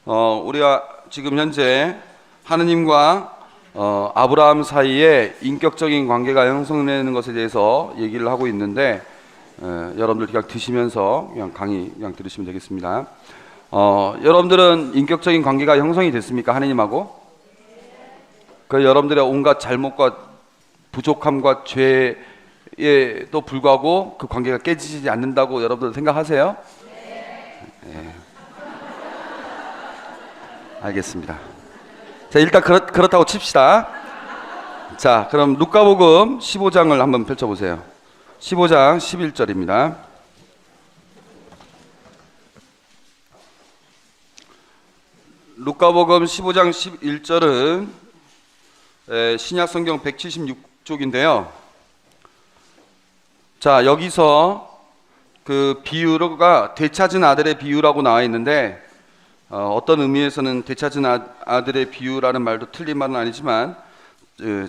우리가 지금 현재 하느님과 아브라함 사이에 인격적인 관계가 형성되는 것에 대해서 얘기를 하고 있는데, 여러분들 그냥 드시면서 그냥 강의 그냥 들으시면 되겠습니다. 여러분들은 인격적인 관계가 형성이 됐습니까? 하느님하고? 그 여러분들의 온갖 잘못과 부족함과 죄에도 불구하고 그 관계가 깨지지 않는다고 여러분들 생각하세요? 네. 알겠습니다. 자, 일단 그렇다고 칩시다. 자, 그럼 루카복음 15장을 한번 펼쳐보세요. 15장 11절입니다. 루카복음 15장 11절은 신약 성경 176쪽인데요. 자, 여기서 그 비유가 되찾은 아들의 비유라고 나와 있는데, 어떤 의미에서는 되찾은 아들의 비유라는 말도 틀린 말은 아니지만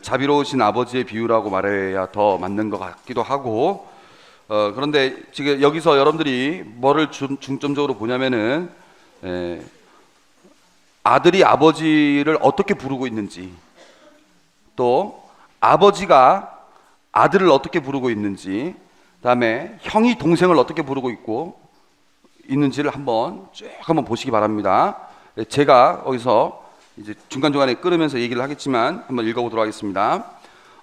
자비로우신 아버지의 비유라고 말해야 더 맞는 것 같기도 하고, 그런데 지금 여기서 여러분들이 뭐를 중점적으로 보냐면은 아들이 아버지를 어떻게 부르고 있는지, 또 아버지가 아들을 어떻게 부르고 있는지, 그다음에 형이 동생을 어떻게 부르고 있는지를 한번 보시기 바랍니다. 제가 거기서 이제 중간중간에 끊으면서 얘기를 하겠지만 한번 읽어보도록 하겠습니다.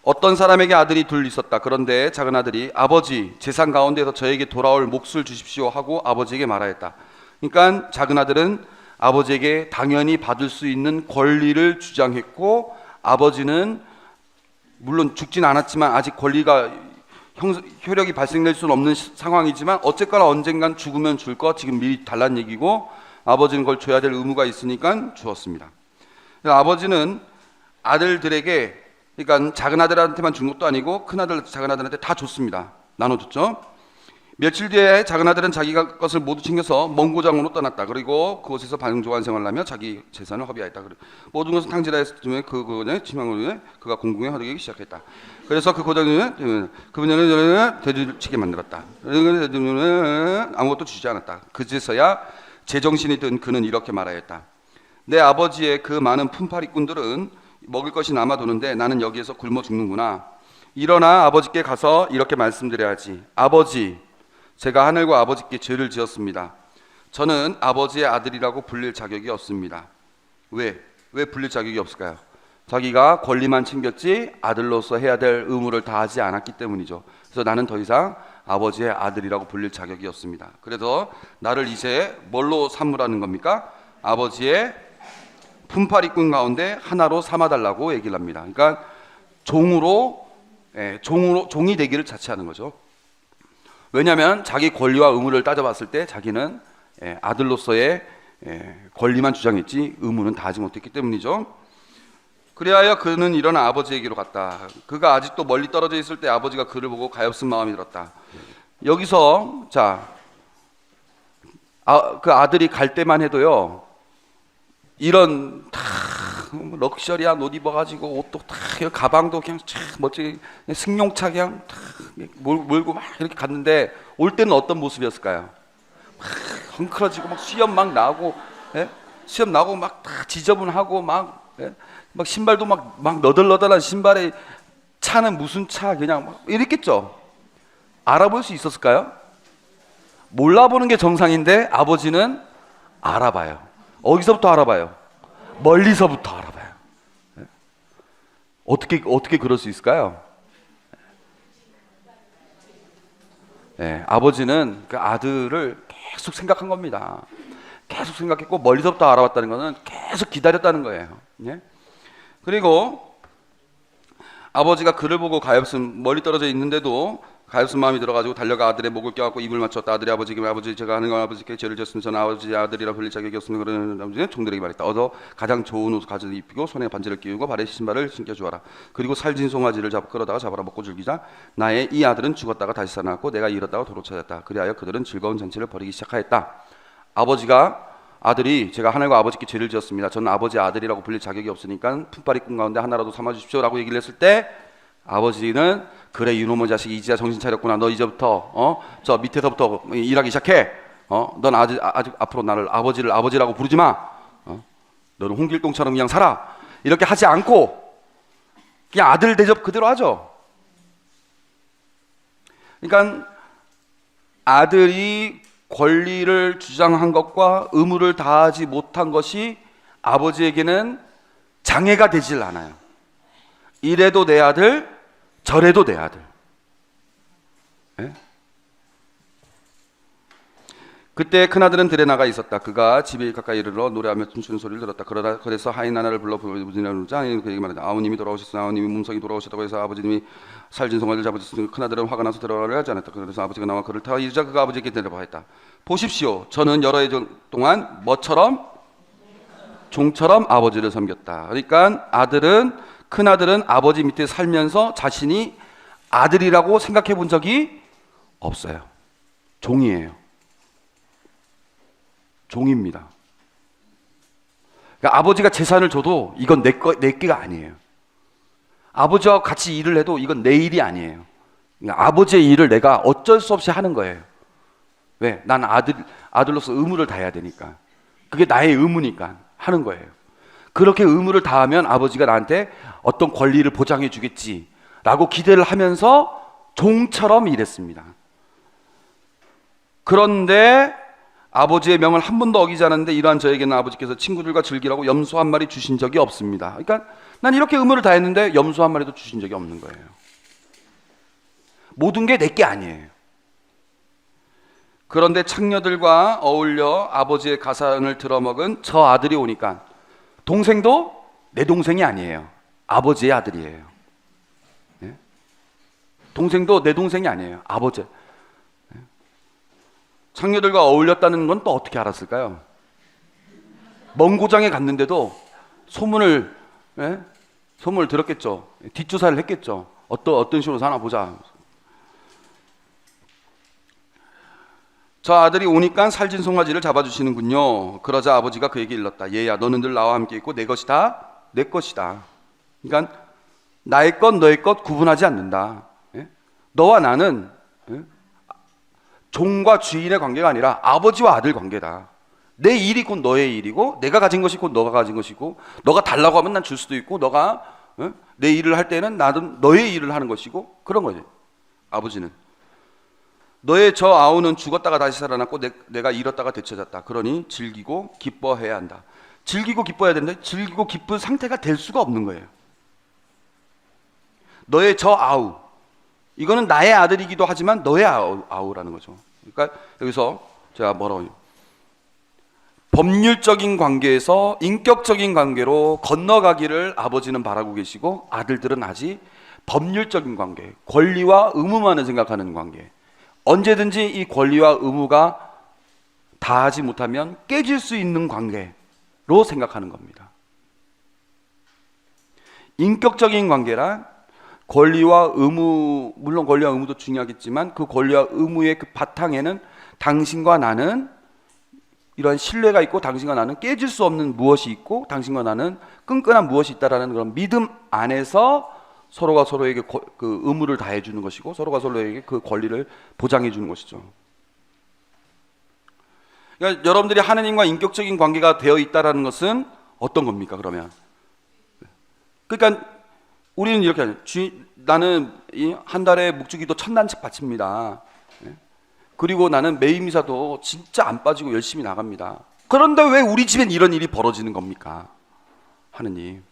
어떤 사람에게 아들이 둘 있었다. 그런데 작은 아들이 아버지, 재산 가운데서 저에게 돌아올 몫을 주십시오 하고 아버지에게 말하였다. 그러니까 작은 아들은 아버지에게 당연히 받을 수 있는 권리를 주장했고, 아버지는 물론 죽진 않았지만 아직 권리가 효력이 발생될 수는 없는 상황이지만 어쨌거나 언젠간 죽으면 줄 거 지금 미리 달란 얘기고, 아버지는 그걸 줘야 될 의무가 있으니까 주었습니다. 아버지는 아들들에게, 그러니까 작은 아들한테만 준 것도 아니고 큰 아들, 작은 아들한테 다 줬습니다. 나눠줬죠. 며칠 뒤에 작은 아들은 자기가 것을 모두 챙겨서 먼 고장으로 떠났다. 그리고 그곳에서 반응조한 생활을 하며 자기 재산을 허비하였다. 모든 것을 탕진하였을 때 그 고장에 침항으로 그가 공궁에 허리기 시작했다. 그래서 그 고장에 그분을 되돌치게 만들었다. 아무것도 주지 않았다. 그제서야 제정신이 든 그는 이렇게 말하였다. 내 아버지의 그 많은 품팔이꾼들은 먹을 것이 남아도는데 나는 여기에서 굶어 죽는구나. 일어나 아버지께 가서 이렇게 말씀드려야지. 아버지, 제가 하늘과 아버지께 죄를 지었습니다. 저는 아버지의 아들이라고 불릴 자격이 없습니다. 왜 불릴 자격이 없을까요? 자기가 권리만 챙겼지 아들로서 해야 될 의무를 다하지 않았기 때문이죠. 그래서 나는 더 이상 아버지의 아들이라고 불릴 자격이 없습니다. 그래서 나를 이제 뭘로 삼으라는 겁니까? 아버지의 품팔이꾼 가운데 하나로 삼아달라고 얘기를 합니다. 그러니까 종이 되기를 자체하는 거죠. 왜냐하면 자기 권리와 의무를 따져봤을 때 자기는 아들로서의 권리만 주장했지 의무는 다하지 못했기 때문이죠. 그리하여 그는 일어나 아버지에게로 갔다. 그가 아직도 멀리 떨어져 있을 때 아버지가 그를 보고 가엾은 마음이 들었다. 여기서 그 아들이 갈 때만 해도요, 이런 럭셔리한 옷 입어가지고 옷도 가방도 그냥 멋지게 승용차 그냥 몰고 막 이렇게 갔는데, 올 때는 어떤 모습이었을까요? 막 헝클어지고 막 수염 막 나고, 수염 나고 막 다 지저분하고 막 신발도 막 너덜너덜한 신발에 차는 무슨 차 그냥 막 이랬겠죠. 알아볼 수 있었을까요? 몰라보는 게 정상인데 아버지는 알아봐요. 어디서부터 알아봐요? 멀리서부터 알아봐요. 어떻게 그럴 수 있을까요? 아버지는 그 아들을 계속 생각한 겁니다. 계속 생각했고 멀리서부터 알아봤다는 것은 계속 기다렸다는 거예요. 그리고 아버지가 그를 보고 가엾은, 멀리 떨어져 있는데도 가엾은 마음이 들어가지고 달려가 아들의 목을 껴안고 입을 맞췄다. 아들이 아버지에게, 아버지, 제가 하는 건 아버지께 죄를 지었으니 저는 아버지의 아들이라 불릴 자격이 없으면 그러는 아버지는 종들에게 말했다. 어서 가장 좋은 옷을 가져 입히고 손에 반지를 끼우고 발에 신발을 신겨주어라. 그리고 살진 송아지를 끌어다가 잡아라 먹고 즐기자. 나의 이 아들은 죽었다가 다시 살아났고 내가 잃었다가 도로 찾았다. 그리하여 그들은 즐거운 잔치를 벌이기 시작하였다. 아들이 제가 하늘과 아버지께 죄를 지었습니다. 저는 아버지의 아들이라고 불릴 자격이 없으니까 품팔이꾼 가운데 하나라도 삼아주십시오라고 얘기를 했을 때, 아버지는 그래 이놈의 자식 이제야 정신 차렸구나. 너 이제부터 저 밑에서부터 일하기 시작해. 넌 아직 앞으로 나를 아버지라고 부르지 마. 너는 홍길동처럼 그냥 살아. 이렇게 하지 않고 그냥 아들 대접 그대로 하죠. 그러니까 아들이 권리를 주장한 것과 의무를 다하지 못한 것이 아버지에게는 장애가 되질 않아요. 이래도 내 아들, 저래도 내 아들. 네? 그때 큰아들은 들에 나가 있었다. 그가 집에 가까이 이르러 노래하며 춤추는 소리를 들었다. 그래서 하인 하나를 불러 부르자. 그에게 말했다. 아우님이 돌아오셨으나 아우님이 몸속이 돌아오셨다고 해서 아버지님이 살진 송아지를 잡으셨으니 큰아들은 화가 나서 들어가려 하지 않았다. 그래서 아버지가 나와 그를 타고 이르자 그가 아버지에게 대답하였다. 보십시오. 저는 여러 해 동안 뭐처럼? 종처럼 아버지를 섬겼다. 그러니까 큰아들은 아버지 밑에 살면서 자신이 아들이라고 생각해 본 적이 없어요. 종이에요. 종입니다. 그러니까 아버지가 재산을 줘도 이건 내 게가 아니에요. 아버지와 같이 일을 해도 이건 내 일이 아니에요. 그러니까 아버지의 일을 내가 어쩔 수 없이 하는 거예요. 왜? 난 아들로서 의무를 다해야 되니까. 그게 나의 의무니까 하는 거예요. 그렇게 의무를 다하면 아버지가 나한테 어떤 권리를 보장해 주겠지라고 기대를 하면서 종처럼 일했습니다. 그런데 아버지의 명을 한 번도 어기지 않았는데 이러한 저에게는 아버지께서 친구들과 즐기라고 염소 한 마리 주신 적이 없습니다. 그러니까 난 이렇게 의무를 다했는데 염소 한 마리도 주신 적이 없는 거예요. 모든 게 내 게 아니에요. 그런데 창녀들과 어울려 아버지의 가산을 들어먹은 저 아들이 오니까 동생도 내 동생이 아니에요. 아버지의 아들이에요. 네? 동생도 내 동생이 아니에요. 아버지. 창녀들과 어울렸다는 건 또 어떻게 알았을까요? 먼 고장에 갔는데도 소문을 들었겠죠. 뒷조사를 했겠죠. 어떤 식으로 사나 보자. 저 아들이 오니까 살진 송아지를 잡아주시는군요. 그러자 아버지가 그에게 일렀다. 얘야, 너는 늘 나와 함께 있고 내 것이 다 내 것이다. 그러니까 나의 것 너의 것 구분하지 않는다. 너와 나는 종과 주인의 관계가 아니라 아버지와 아들 관계다. 내 일이 곧 너의 일이고 내가 가진 것이 곧 너가 가진 것이고 너가 달라고 하면 난 줄 수도 있고 너가 내 일을 할 때는 나도 너의 일을 하는 것이고 그런 거지. 아버지는 너의 저 아우는 죽었다가 다시 살아났고 내가 잃었다가 되찾았다. 그러니 즐기고 기뻐해야 한다. 즐기고 기뻐해야 되는데 즐기고 기쁜 상태가 될 수가 없는 거예요. 너의 저 아우 이거는 나의 아들이기도 하지만 너의 아우라는 거죠. 그러니까 여기서 제가 뭐라고 법률적인 관계에서 인격적인 관계로 건너가기를 아버지는 바라고 계시고 아들들은 아직 법률적인 관계, 권리와 의무만을 생각하는 관계. 언제든지 이 권리와 의무가 다하지 못하면 깨질 수 있는 관계로 생각하는 겁니다. 인격적인 관계란 권리와 의무, 물론 권리와 의무도 중요하겠지만 그 권리와 의무의 그 바탕에는 당신과 나는 이러한 신뢰가 있고 당신과 나는 깨질 수 없는 무엇이 있고 당신과 나는 끈끈한 무엇이 있다라는 그런 믿음 안에서 서로가 서로에게 그 의무를 다해 주는 것이고 서로가 서로에게 그 권리를 보장해 주는 것이죠. 그러니까 여러분들이 하느님과 인격적인 관계가 되어 있다라는 것은 어떤 겁니까? 그러면 그러니까 우리는 이렇게 하죠. 나는 한 달에 묵주기도 1000단씩 바칩니다. 그리고 나는 매일미사도 진짜 안 빠지고 열심히 나갑니다. 그런데 왜 우리 집엔 이런 일이 벌어지는 겁니까? 하느님.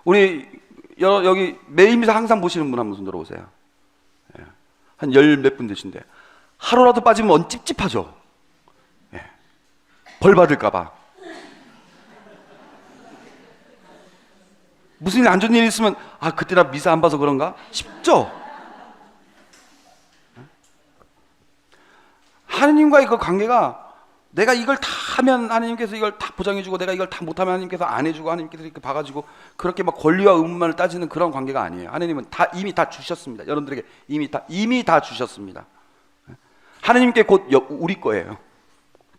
우리 여기 매일미사 항상 보시는 분 한 분 손 들어오세요. 한 열 몇 분 되신데 하루라도 빠지면 찝찝하죠. 벌 받을까 봐. 무슨 안 좋은 일 있으면 그때 나 미사 안 봐서 그런가 싶죠. 하느님과의 그 관계가 내가 이걸 다 하면 하느님께서 이걸 다 보장해주고 내가 이걸 다 못하면 하느님께서 안 해주고 하느님께서 이렇게 봐가지고 그렇게 막 권리와 의무만을 따지는 그런 관계가 아니에요. 하느님은 이미 다 주셨습니다. 여러분들에게 이미 다 주셨습니다. 하느님께 곧 우리 거예요.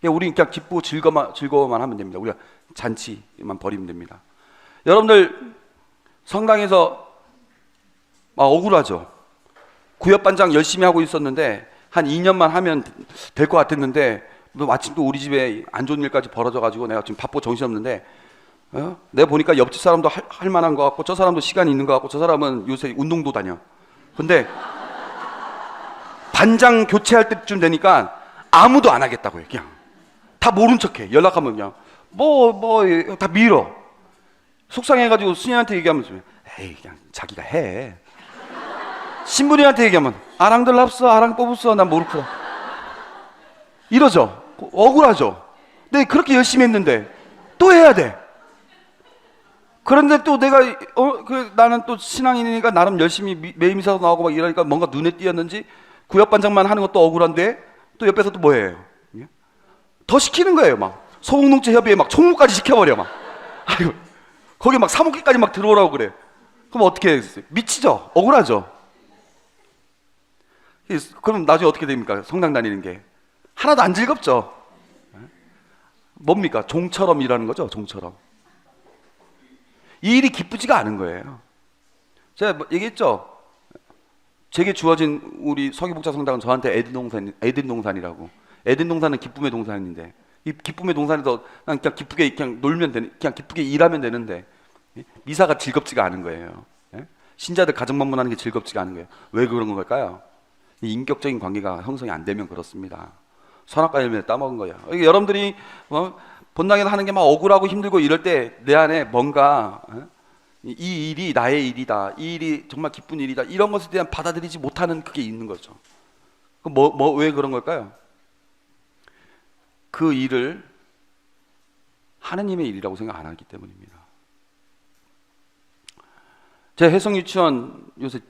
우리 그냥 기쁘고 즐거워만 하면 됩니다. 우리가 잔치만 벌이면 됩니다. 여러분들 성당에서 억울하죠. 구역반장 열심히 하고 있었는데 한 2년만 하면 될 것 같았는데 또 마침 또 우리 집에 안 좋은 일까지 벌어져가지고 내가 지금 바쁘고 정신없는데, 내가 보니까 옆집 사람도 할 만한 것 같고 저 사람도 시간이 있는 것 같고 저 사람은 요새 운동도 다녀. 근데 반장 교체할 때쯤 되니까 아무도 안 하겠다고요. 그냥 다 모른 척해. 연락하면 그냥 다 밀어. 속상해가지고 순이한테 얘기하면서 에이 그냥 자기가 해. 신부님한테 얘기하면 아랑들 납어 아랑 뽑았어 난 모르고 이러죠. 억울하죠. 근데 그렇게 열심히 했는데 또 해야 돼. 그런데 또 내가 나는 또 신앙인이니까 나름 열심히 매일미사도 나오고 막 이러니까 뭔가 눈에 띄었는지 구역반장만 하는 것도 억울한데 또 옆에서 또 뭐 해요? 더 시키는 거예요. 막 소공농체 협의회 막 총무까지 시켜버려. 막 아이고 거기 막 사무기까지 막 들어오라고 그래. 그럼 어떻게 했어요? 미치죠. 억울하죠. 그럼 나중에 어떻게 됩니까? 성당 다니는 게 하나도 안 즐겁죠. 뭡니까? 종처럼 일하는 거죠. 종처럼. 이 일이 기쁘지가 않은 거예요. 제가 얘기했죠. 제게 주어진 우리 서귀복자 성당은 저한테 에덴 동산이라고. 에덴 동산은 기쁨의 동산인데 이 기쁨의 동산에서 그냥 기쁘게 그냥 놀면 되는, 그냥 기쁘게 일하면 되는데 미사가 즐겁지가 않은 거예요. 신자들 가정 방문하는 게 즐겁지가 않은 거예요. 왜 그런 걸까요? 이 인격적인 관계가 형성이 안 되면 그렇습니다. 선악과 열매를 따먹은 거예요. 여러분들이 본당에서 하는 게 막 억울하고 힘들고 이럴 때 내 안에 뭔가 이 일이 나의 일이다, 이 일이 정말 기쁜 일이다, 이런 것에 대한 받아들이지 못하는 그게 있는 거죠. 왜 그런 걸까요? 그 일을 하느님의 일이라고 생각 안 하기 때문입니다. 제 해성유치원 요새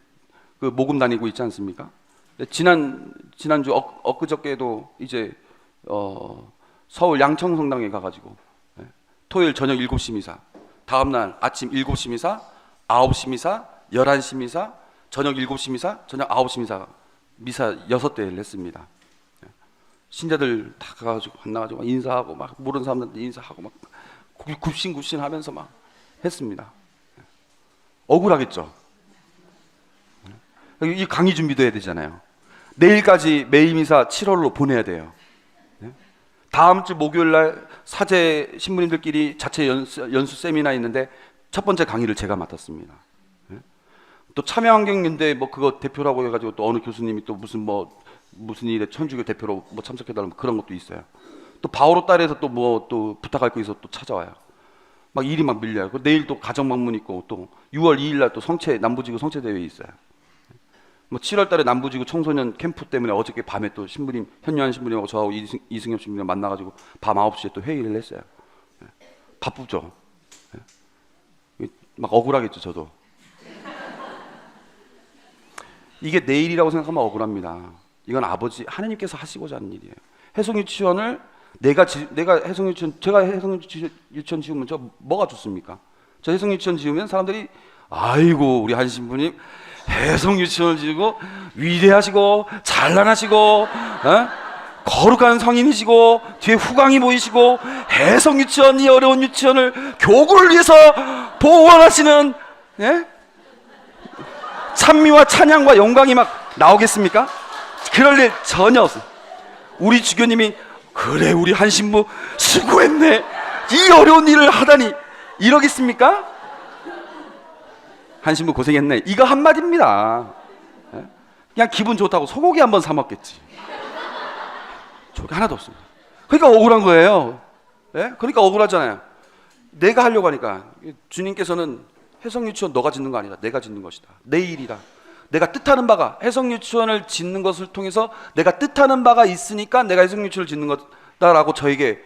그 모금 다니고 있지 않습니까? 지난주 엊그저께도 이제 서울 양천성당에 가가지고 토요일 저녁 7시 미사, 다음날 아침 7시 미사, 9시 미사, 11시 미사, 저녁 7시 미사, 저녁 9시 미사 6대를 했습니다. 신자들 다 가가지고 만나가지고 인사하고 막 모르는 사람들한테 인사하고 막 굽신굽신 하면서 막 했습니다. 억울하겠죠. 이 강의 준비도 해야 되잖아요. 내일까지 매일 미사 7월로 보내야 돼요. 다음 주 목요일 날 사제 신부님들끼리 자체 연수 세미나 있는데 첫 번째 강의를 제가 맡았습니다. 또 참여환경연대 뭐 그거 대표라고 해가지고 또 어느 교수님이 또 무슨 일에 천주교 대표로 뭐 참석해달라고 그런 것도 있어요. 또 바오로 딸에서 또 뭐 또 부탁할 거 있어 또 찾아와요. 막 일이 막 밀려요. 내일 또 가정 방문 있고 또 6월 2일 날 또 남부지구 성체 대회 있어요. 뭐 7월 달에 남부지구 청소년 캠프 때문에 어저께 밤에 또 현유한 신부님하고 저하고 이승엽 신부님 만나가지고 밤 9시에 또 회의를 했어요. 바쁘죠. 막 억울하겠죠, 저도. 이게 내 일이라고 생각하면 억울합니다. 이건 아버지 하나님께서 하시고자 하는 일이에요. 해송유치원을 제가 해송유치원 지으면 저 뭐가 좋습니까? 저 해송유치원 지으면 사람들이 아이고 우리 한 신부님 해송유치원을 지으고 위대하시고 찬란하시고 거룩한 성인이시고 뒤에 후광이 보이시고 해송유치원, 이 어려운 유치원을 교구를 위해서 보호하시는 찬미와 찬양과 영광이 막 나오겠습니까? 그럴 일 전혀 없어요. 우리 주교님이 그래 우리 한 신부 수고했네 이 어려운 일을 하다니 이러겠습니까? 한 신부 고생했네 이거 한마디입니다. 그냥 기분 좋다고 소고기 한번 사 먹겠지. 저게 하나도 없습니다. 그러니까 억울한 거예요. 그러니까 억울하잖아요. 내가 하려고 하니까 주님께서는 해성유치원 너가 짓는 거 아니다. 내가 짓는 것이다. 내 일이다. 내가 뜻하는 바가 해성유치원을 짓는 것을 통해서 내가 뜻하는 바가 있으니까 내가 해성유치원을 짓는 거다라고 저에게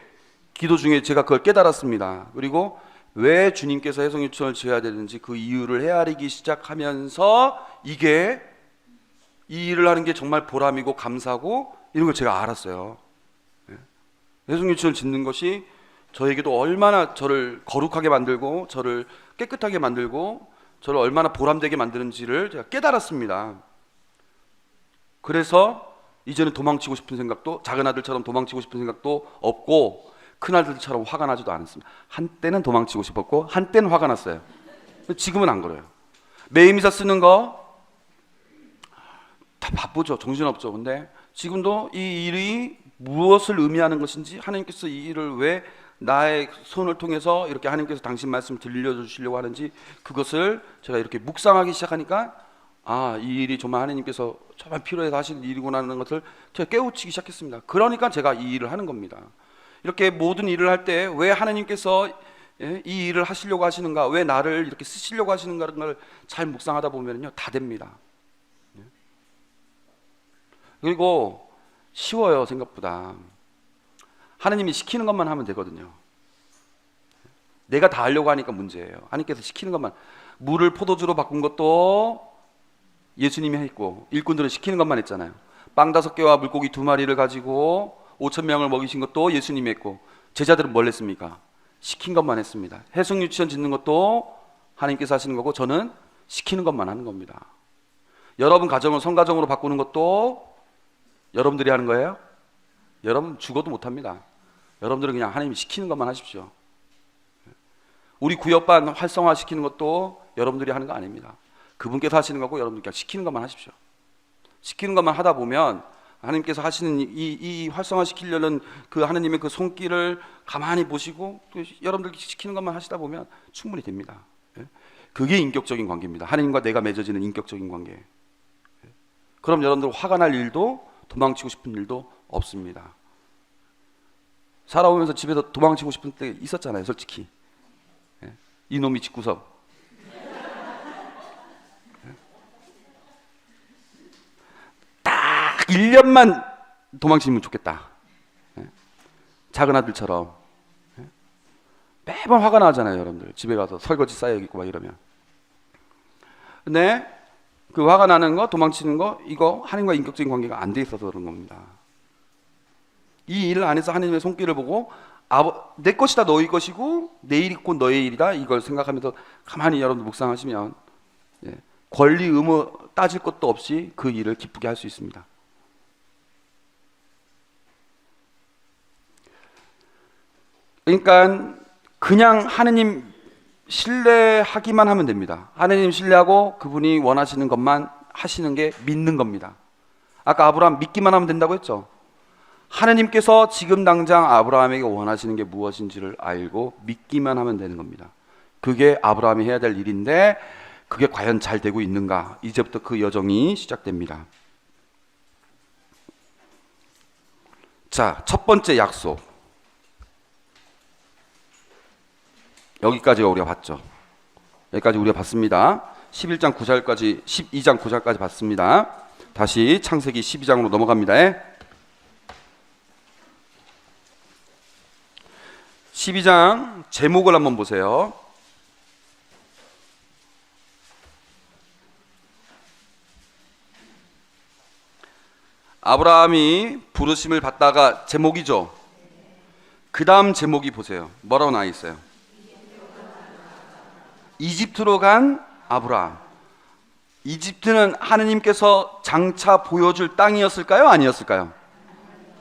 기도 중에 제가 그걸 깨달았습니다. 그리고 왜 주님께서 해성유치원을 지어야 되는지 그 이유를 헤아리기 시작하면서 이게 이 일을 하는 게 정말 보람이고 감사하고 이런 걸 제가 알았어요. 해성유치원을 짓는 것이 저에게도 얼마나 저를 거룩하게 만들고 저를 깨끗하게 만들고 저를 얼마나 보람되게 만드는지를 제가 깨달았습니다. 그래서 이제는 도망치고 싶은 생각도, 작은 아들처럼 도망치고 싶은 생각도 없고 큰 아들처럼 화가 나지도 않았습니다. 한때는 도망치고 싶었고 한때는 화가 났어요. 지금은 안 그래요. 매일미사 쓰는 거 다 바쁘죠. 정신없죠. 근데 지금도 이 일이 무엇을 의미하는 것인지, 하나님께서 이 일을 왜 나의 손을 통해서 이렇게 하나님께서 당신 말씀 들려주시려고 하는지, 그것을 제가 이렇게 묵상하기 시작하니까 이 일이 정말 하나님께서 정말 필요해서 하시는 일이구나 하는 것을 제가 깨우치기 시작했습니다. 그러니까 제가 이 일을 하는 겁니다. 이렇게 모든 일을 할 때 왜 하나님께서 이 일을 하시려고 하시는가, 왜 나를 이렇게 쓰시려고 하시는가를 걸 잘 묵상하다 보면요, 다 됩니다. 그리고 쉬워요. 생각보다 하나님이 시키는 것만 하면 되거든요. 내가 다 하려고 하니까 문제예요. 하나님께서 시키는 것만. 물을 포도주로 바꾼 것도 예수님이 했고, 일꾼들은 시키는 것만 했잖아요. 빵 5개와 물고기 2마리를 가지고 5,000명을 먹이신 것도 예수님이 했고, 제자들은 뭘 했습니까? 시킨 것만 했습니다. 해성 유치원 짓는 것도 하나님께서 하시는 거고, 저는 시키는 것만 하는 겁니다. 여러분 가정을 성가정으로 바꾸는 것도 여러분들이 하는 거예요? 여러분 죽어도 못합니다. 여러분들은 그냥 하나님이 시키는 것만 하십시오. 우리 구역반 활성화시키는 것도 여러분들이 하는 거 아닙니다. 그분께서 하시는 거고, 여러분들 그냥 시키는 것만 하십시오. 시키는 것만 하다 보면 하나님께서 하시는 이 활성화시키려는 그 하나님의 그 손길을 가만히 보시고, 또 여러분들 시키는 것만 하시다 보면 충분히 됩니다. 그게 인격적인 관계입니다. 하나님과 내가 맺어지는 인격적인 관계. 그럼 여러분들 화가 날 일도, 도망치고 싶은 일도 없습니다. 살아오면서 집에서 도망치고 싶은 때 있었잖아요, 솔직히. 이놈이 집구석. 딱 1년만 도망치면 좋겠다. 작은 아들처럼. 매번 화가 나잖아요, 여러분들. 집에 가서 설거지 쌓여있고 막 이러면. 근데 그 화가 나는 거, 도망치는 거, 이거 하나님과 인격적인 관계가 안 돼 있어서 그런 겁니다. 이 일 안에서 하나님의 손길을 보고, 내 것이다 너희 것이고 내일이 곧 너의 일이다, 이걸 생각하면서 가만히 여러분들 묵상하시면 권리 의무 따질 것도 없이 그 일을 기쁘게 할 수 있습니다. 그러니까 그냥 하느님 신뢰하기만 하면 됩니다. 하느님 신뢰하고 그분이 원하시는 것만 하시는 게 믿는 겁니다. 아까 아브라함 믿기만 하면 된다고 했죠. 하느님께서 지금 당장 아브라함에게 원하시는 게 무엇인지를 알고 믿기만 하면 되는 겁니다. 그게 아브라함이 해야 될 일인데, 그게 과연 잘 되고 있는가? 이제부터 그 여정이 시작됩니다. 자, 첫 번째 약속. 여기까지가 우리가 봤죠. 여기까지 우리가 봤습니다. 11장 9절까지, 12장 9절까지 봤습니다. 다시 창세기 12장으로 넘어갑니다. 12장 제목을 한번 보세요. 아브라함이 부르심을 받다가 제목이죠. 그 다음 제목이 보세요. 뭐라고 나와 있어요? 이집트로 간 아브라함. 이집트는 하느님께서 장차 보여줄 땅이었을까요? 아니었을까요?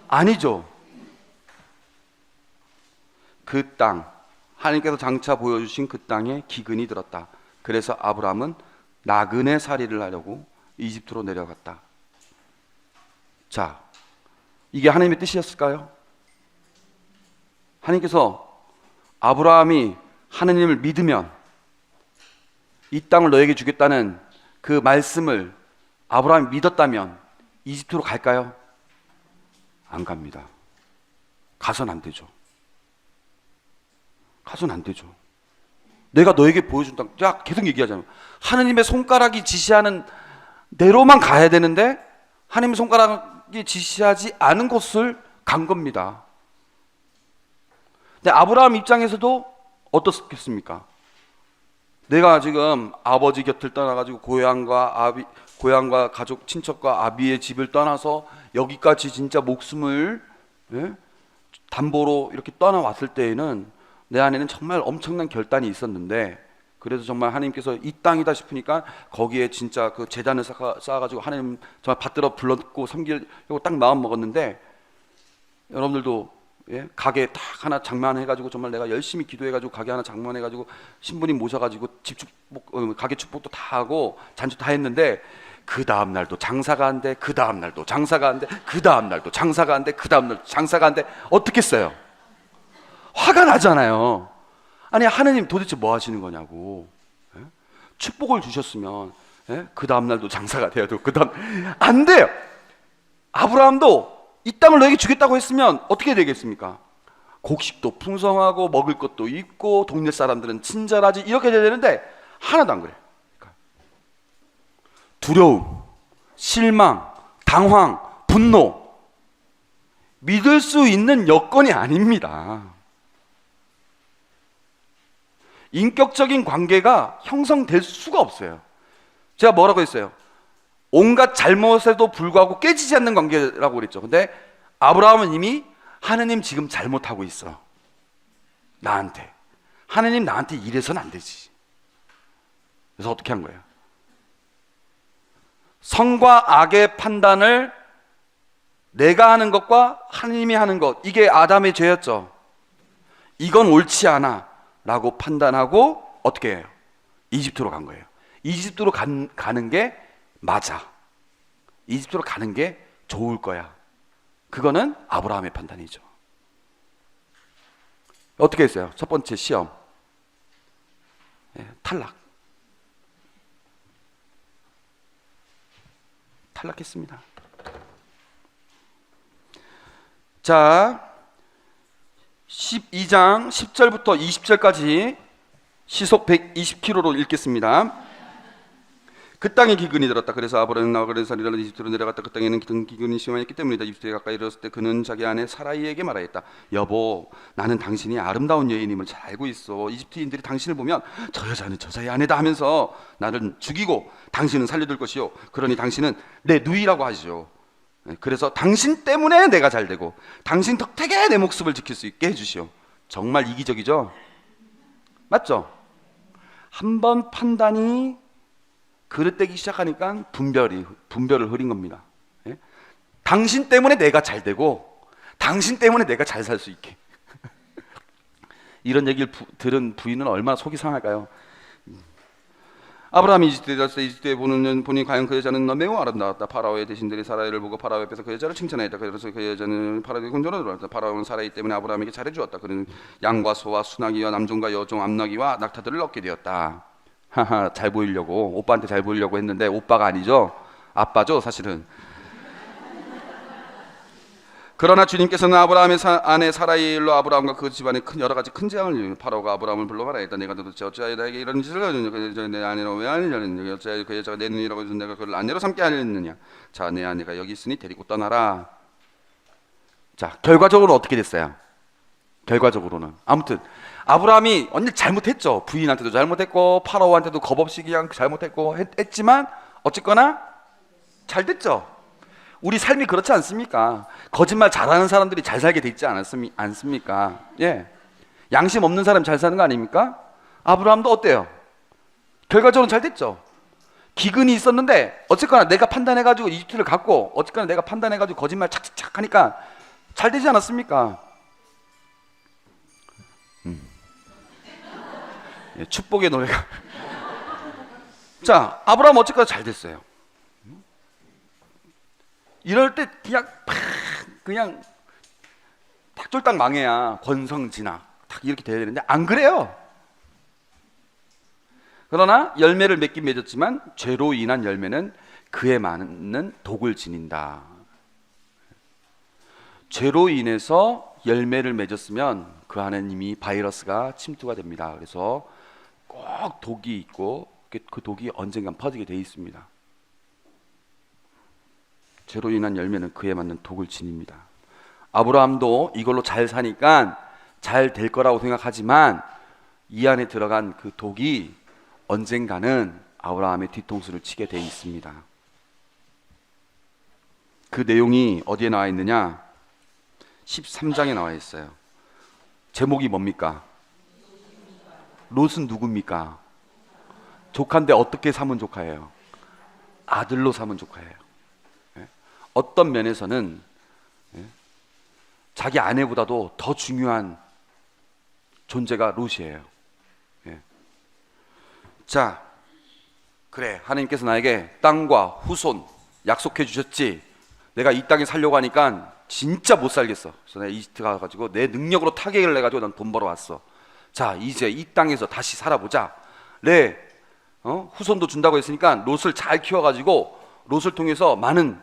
아니죠. 그 땅, 하나님께서 장차 보여주신 그 땅에 기근이 들었다. 그래서 아브라함은 나그네 살이를 하려고 이집트로 내려갔다. 자, 이게 하나님의 뜻이었을까요? 하나님께서 아브라함이 하나님을 믿으면 이 땅을 너에게 주겠다는 그 말씀을 아브라함이 믿었다면 이집트로 갈까요? 안 갑니다. 가선 안 되죠. 가서는 안 되죠. 내가 너에게 보여준 땅, 야, 계속 얘기하잖아요. 하느님의 손가락이 지시하는 대로만 가야 되는데 하느님의 손가락이 지시하지 않은 곳을 간 겁니다. 근데 아브라함 입장에서도 어떻겠습니까? 내가 지금 아버지 곁을 떠나가지고 고향과 가족, 친척과 아비의 집을 떠나서 여기까지 진짜 목숨을 담보로 이렇게 떠나왔을 때에는 내 안에는 정말 엄청난 결단이 있었는데, 그래서 정말 하나님께서 이 땅이다 싶으니까 거기에 진짜 그 제단을 쌓아가지고 하나님 정말 받들어 불렀고 섬기려고 딱 마음 먹었는데, 여러분들도 가게 딱 하나 장만해가지고 정말 내가 열심히 기도해가지고 가게 하나 장만해가지고 신부님 모셔가지고 집 축복, 가게 축복도 다 하고 잔치 다 했는데, 그 다음 날도 장사가 안 돼. 그 다음 날도 장사가 안 돼. 그 다음 날도 장사가 안 돼. 그 다음 날도 장사가 안 돼. 어떻겠어요? 화가 나잖아요. 아니 하느님 도대체 뭐 하시는 거냐고. 예? 축복을 주셨으면 예? 그 다음 날도 장사가 돼야 되고 그 다음 안 돼요. 아브라함도 이 땅을 너에게 주겠다고 했으면 어떻게 되겠습니까? 곡식도 풍성하고 먹을 것도 있고 동네 사람들은 친절하지 이렇게 돼야 되는데 하나도 안 그래. 그러니까 두려움, 실망, 당황, 분노 믿을 수 있는 여건이 아닙니다. 인격적인 관계가 형성될 수가 없어요. 제가 뭐라고 했어요? 온갖 잘못에도 불구하고 깨지지 않는 관계라고 그랬죠. 근데 아브라함은 이미 하느님 지금 잘못하고 있어. 나한테. 하느님 나한테 이래서는 안 되지. 그래서 어떻게 한 거예요? 선과 악의 판단을 내가 하는 것과 하느님이 하는 것, 이게 아담의 죄였죠. 이건 옳지 않아 라고 판단하고 어떻게 해요? 이집트로 간 거예요. 이집트로 가는 게 맞아. 이집트로 가는 게 좋을 거야. 그거는 아브라함의 판단이죠. 어떻게 했어요? 첫 번째 시험. 탈락. 탈락했습니다. 자, 12장 10절부터 20절까지 시속 120km로 읽겠습니다. 그 땅에 기근이 들었다. 그래서 아브라함은 나가는 산이라는 이집트로 내려갔다. 그 땅에는 기근이 심하였기 때문이다. 이집트에 가까이 이르렀을 때 그는 자기 아내 사라이에게 말하였다. 여보, 나는 당신이 아름다운 여인임을 잘 알고 있어. 이집트인들이 당신을 보면 저 여자는 저자의 아내다 하면서 나를 죽이고 당신은 살려둘 것이요. 그러니 당신은 내 누이라고 하시오. 그래서 당신 때문에 내가 잘 되고 당신 덕택에 내 목숨을 지킬 수 있게 해주시오. 정말 이기적이죠? 맞죠? 한번 판단이 그릇되기 시작하니까 분별을 흐린 겁니다. 예? 당신 때문에 내가 잘 되고 당신 때문에 내가 잘 살 수 있게. 이런 얘기를 들은 부인은 얼마나 속이 상할까요? 아브라함이 이집트에 갔을 때 이집트에 보니 과연 그 여자는 매우 아름다웠다. 파라오의 대신들이 사라이를 보고 파라오 옆에서 그 여자를 칭찬했다. 그래서 그 여자는 파라오의 궁전으로 들어왔다. 파라오는 사라이 때문에 아브라함에게 잘해주었다. 그는 양과 소와 수나기와 남종과 여종 암나기와 낙타들을 얻게 되었다. 하하, 잘 보이려고 오빠한테 잘 보이려고 했는데 오빠가 아니죠. 아빠죠 사실은. 그러나 주님께서는 아브라함의 아내 사라이의 일로 아브라함과 그 집안에 여러 가지 큰 재앙을 파라오가 아브라함을 불러 말하였다. 내가 도대체 어찌하여 나에게 이런 짓을 하느냐. 그 여자가 내 아내로 왜 아니냐느냐. 어찌하여 그 여자가 내 눈이라고 해서 내가 그를 아내로 삼게 하느냐. 자, 내 아내가 여기 있으니 데리고 떠나라. 자, 결과적으로 어떻게 됐어요? 결과적으로는 아무튼 아브라함이 언니 잘못했죠. 부인한테도 잘못했고 파라오한테도 겁없이 그냥 잘못했고 했지만 어쨌거나 잘 됐죠. 우리 삶이 그렇지 않습니까? 거짓말 잘하는 사람들이 잘 살게 돼 있지 않습니까? 예, 양심 없는 사람 잘 사는 거 아닙니까? 아브라함도 어때요? 결과적으로 잘 됐죠. 기근이 있었는데 어쨌거나 내가 판단해가지고 이집트를 갔고 어쨌거나 내가 판단해가지고 거짓말 착착착 하니까 잘 되지 않았습니까? 예, 축복의 노래가. 자, 아브라함 어쨌거나 잘 됐어요. 이럴 때 그냥 딱 쫄딱 망해야 권성진악 딱 이렇게 돼야 되는데 안 그래요. 그러나 열매를 맺긴 맺었지만 죄로 인한 열매는 그에 맞는 독을 지닌다. 죄로 인해서 열매를 맺었으면 그 안에 이미 바이러스가 침투가 됩니다. 그래서 꼭 독이 있고 그 독이 언젠간 퍼지게 돼 있습니다. 죄로 인한 열매는 그에 맞는 독을 지닙니다. 아브라함도 이걸로 잘 사니까 잘 될 거라고 생각하지만 이 안에 들어간 그 독이 언젠가는 아브라함의 뒤통수를 치게 돼 있습니다. 그 내용이 어디에 나와 있느냐? 13장에 나와 있어요. 제목이 뭡니까? 롯은 누굽니까? 조카인데 어떻게 삼은 조카예요? 아들로 삼은 조카예요. 어떤 면에서는 자기 아내보다도 더 중요한 존재가 롯이에요. 자, 그래, 하나님께서 나에게 땅과 후손 약속해 주셨지. 내가 이 땅에 살려고 하니까 진짜 못 살겠어. 그래서 내가 이집트 가가지고 내 능력으로 타격을 해가지고 난 돈 벌어 왔어. 자, 이제 이 땅에서 다시 살아보자. 내 후손도 준다고 했으니까 롯을 잘 키워가지고 롯을 통해서 많은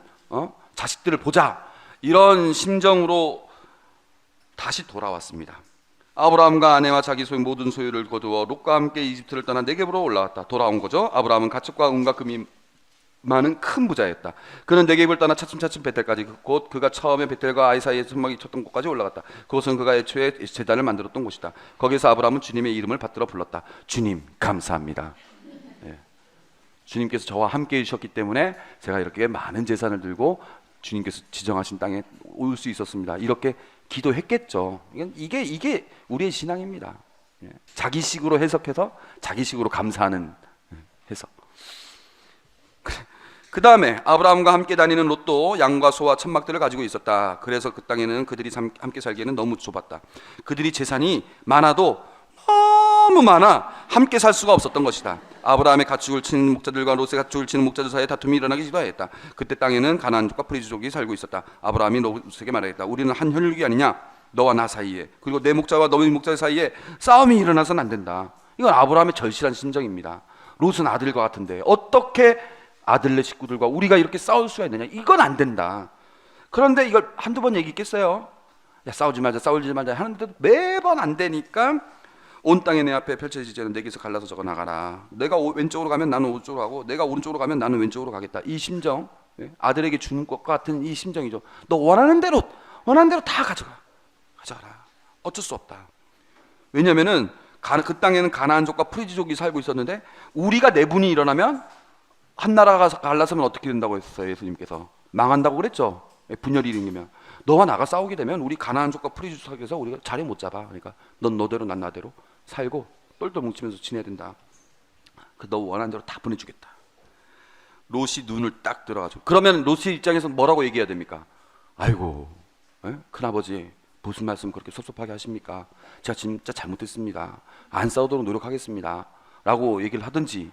자식들을 보자. 이런 심정으로 다시 돌아왔습니다. 아브라함과 아내와 자기 소유 모든 소유를 거두어 롯과 함께 이집트를 떠나 네겝으로 올라왔다. 돌아온 거죠. 아브라함은 가축과 은과 금이 많은 큰 부자였다. 그는 네겝을 떠나 차츰차츰 베텔까지, 곧 그가 처음에 베텔과 아이 사이에 천막이 쳤던 곳까지 올라갔다. 그곳은 그가 애초에 제단을 만들었던 곳이다. 거기서 아브라함은 주님의 이름을 받들어 불렀다. 주님 감사합니다. 주님께서 저와 함께 해주셨기 때문에 제가 이렇게 많은 재산을 들고 주님께서 지정하신 땅에 올 수 있었습니다. 이렇게 기도했겠죠. 이게 우리의 신앙입니다. 자기식으로 해석해서 자기식으로 감사하는 해석. 그 다음에 아브라함과 함께 다니는 롯도 양과 소와 천막들을 가지고 있었다. 그래서 그 땅에는 그들이 함께 살기에는 너무 좁았다. 그들이 재산이 많아도 너무 많아 함께 살 수가 없었던 것이다. 아브라함의 가축을 치는 목자들과 롯의 가축을 치는 목자들 사이에 다툼이 일어나기 시작했다. 그때 땅에는 가나안족과 프리즈족이 살고 있었다. 아브라함이 롯에게 말했다. 우리는 한 혈육이 아니냐? 너와 나 사이에, 그리고 내 목자와 너의 목자 사이에 싸움이 일어나서는 안 된다. 이건 아브라함의 절실한 심정입니다. 롯은 아들과 같은데 어떻게 아들네 식구들과 우리가 이렇게 싸울 수가 있느냐? 이건 안 된다. 그런데 이걸 한두 번 얘기했겠어요? 야, 싸우지 말자 하는데도 매번 안 되니까 온 땅에 내 앞에 펼쳐지지 않은 네개에서 갈라서 적어 나가라. 내가 왼쪽으로 가면 나는 오른쪽으로 가고, 내가 오른쪽으로 가면 나는 왼쪽으로 가겠다. 이 심정, 아들에게 주는 것과 같은 이 심정이죠. 너 원하는 대로 다 가져가라. 어쩔 수 없다. 왜냐면은 그 땅에는 가나안족과 프리지족이 살고 있었는데 우리가 내분이 일어나면 한 나라가 갈라서면 어떻게 된다고 했어요? 예수님께서 망한다고 그랬죠. 분열이 일으키면 너와 나가 싸우게 되면 우리 가나안족과 프리지족 사이에서 우리가 자리 못 잡아. 그러니까 넌 너대로 난 나대로 살고 똘똘 뭉치면서 지내야 된다. 너 원하는 대로 다 보내주겠다. 롯이 눈을 딱 들어가지고, 그러면 롯의 입장에서 뭐라고 얘기해야 됩니까? 아이고, 큰아버지 무슨 말씀 그렇게 섭섭하게 하십니까? 제가 진짜 잘못했습니다. 안 싸우도록 노력하겠습니다. 라고 얘기를 하든지,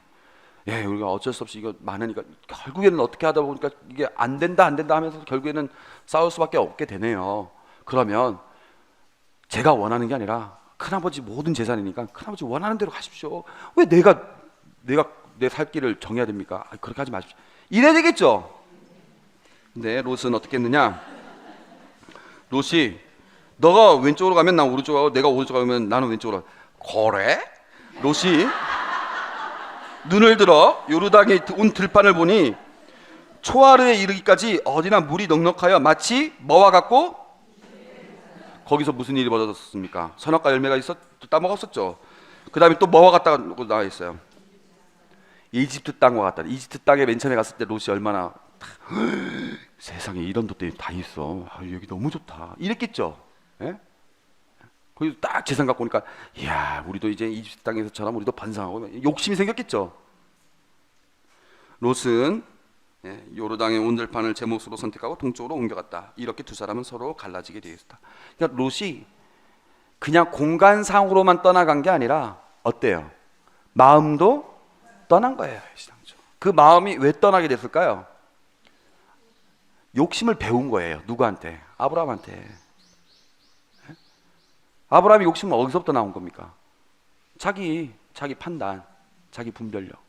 우리가 어쩔 수 없이 이거 많으니까 결국에는 어떻게 하다 보니까 이게 안 된다 하면서 결국에는 싸울 수밖에 없게 되네요. 그러면 제가 원하는 게 아니라 큰아버지 모든 재산이니까 큰아버지 원하는 대로 하십시오. 왜 내가 내 살 길을 정해야 됩니까? 그렇게 하지 마십시오. 이래야 되겠죠. 근데 롯은 어떻게 했느냐? 롯이 너가 왼쪽으로 가면 난 오른쪽으로 가고, 내가 오른쪽으로 가면 나는 왼쪽으로 가고. 그래? 롯이 눈을 들어 요르단에 온 들판을 보니 초하루에 이르기까지 어디나 물이 넉넉하여 마치 뭐와 같고, 거기서 무슨 일이 벌어졌습니까? 선악과 열매가 따먹었었죠. 그 다음에 또 뭐와 같다고 나와 있어요? 이집트 땅과 같다. 이집트 땅에 맨 처음에 갔을 때 롯이 얼마나 세상에 이런 돛들이 다 있어. 여기 너무 좋다. 이랬겠죠. 거기서 딱 재산 갖고 오니까, 이야, 우리도 이제 이집트 땅에서처럼 우리도 반성하고 욕심이 생겼겠죠. 롯은 요르단의 온 들판을 제 몫으로 선택하고 동쪽으로 옮겨갔다. 이렇게 두 사람은 서로 갈라지게 되어 있었다. 그러니까 롯이 그냥 공간상으로만 떠나간 게 아니라 어때요? 마음도 떠난 거예요. 그 마음이 왜 떠나게 됐을까요? 욕심을 배운 거예요. 누구한테? 아브라함한테. 아브라함이 욕심은 어디서부터 나온 겁니까? 자기 판단, 자기 분별력.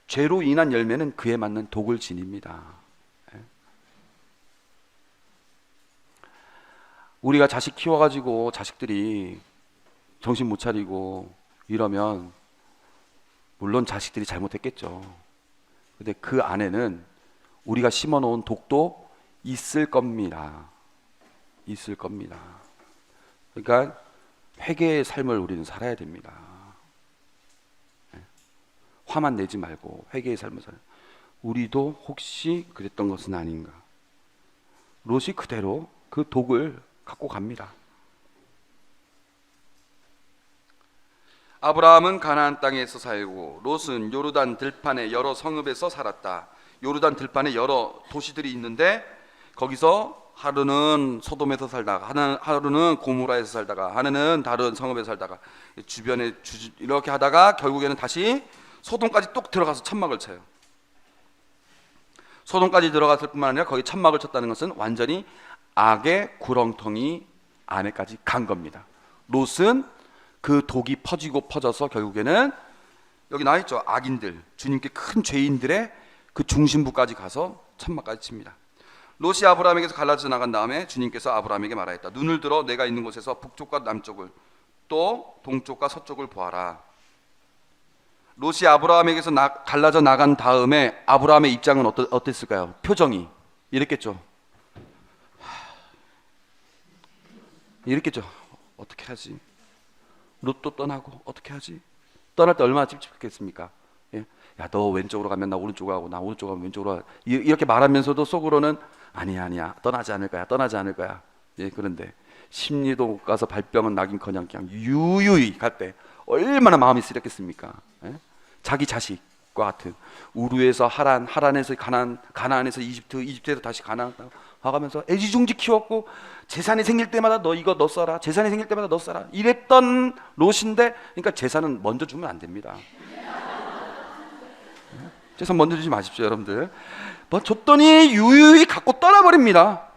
죄로 인한 열매는 그에 맞는 독을 지닙니다. 우리가 자식 키워가지고 자식들이 정신 못 차리고 이러면 물론 자식들이 잘못했겠죠. 근데 그 안에는 우리가 심어놓은 독도 있을 겁니다. 있을 겁니다. 그러니까 회개의 삶을 우리는 살아야 됩니다. 화만 내지 말고 회개의 삶을 살아야. 우리도 혹시 그랬던 것은 아닌가. 롯이 그대로 그 독을 갖고 갑니다. 아브라함은 가나안 땅에서 살고 롯은 요르단 들판의 여러 성읍에서 살았다. 요르단 들판에 여러 도시들이 있는데 거기서 하루는 소돔에서 살다가 하루는 고모라에서 살다가 하루는 다른 성읍에서 살다가 주변에 이렇게 하다가 결국에는 다시 소돔까지 뚝 들어가서 천막을 쳐요. 소돔까지 들어갔을 뿐만 아니라 거기 천막을 쳤다는 것은 완전히 악의 구렁텅이 안에까지 간 겁니다. 롯은 그 독이 퍼지고 퍼져서 결국에는 여기 나와있죠. 악인들, 주님께 큰 죄인들의 그 중심부까지 가서 천막까지 칩니다. 롯이 아브라함에게서 갈라져 나간 다음에 주님께서 아브라함에게 말하였다. 눈을 들어 내가 있는 곳에서 북쪽과 남쪽을 또 동쪽과 서쪽을 보아라. 롯이 아브라함에게서 갈라져 나간 다음에 아브라함의 입장은 어땠을까요? 표정이 이랬겠죠. 이랬겠죠. 어떻게 하지? 롯도 떠나고 어떻게 하지? 떠날 때 얼마나 찝찝했겠습니까? 예? 야, 너 왼쪽으로 가면 나 오른쪽으로 가고 나 오른쪽으로 가면 왼쪽으로 가고 이렇게 말하면서도 속으로는 아니야 떠나지 않을 거야. 예, 그런데 심리도 못 가서 발병은 나긴커녕 그냥 유유히 갈 때 얼마나 마음이 쓰렸겠습니까? 예? 자기 자식과 같은 우르에서 하란, 하란에서 가나안에서 이집트, 이집트에서 다시 가나안 가가면서 애지중지 키웠고 재산이 생길 때마다 너 이거 너 써라, 재산이 생길 때마다 너 써라 이랬던 롯인데, 그러니까 재산은 먼저 주면 안 됩니다. 재산 먼저 주지 마십시오, 여러분들. 뭐 줬더니 유유히 갖고 떠나버립니다.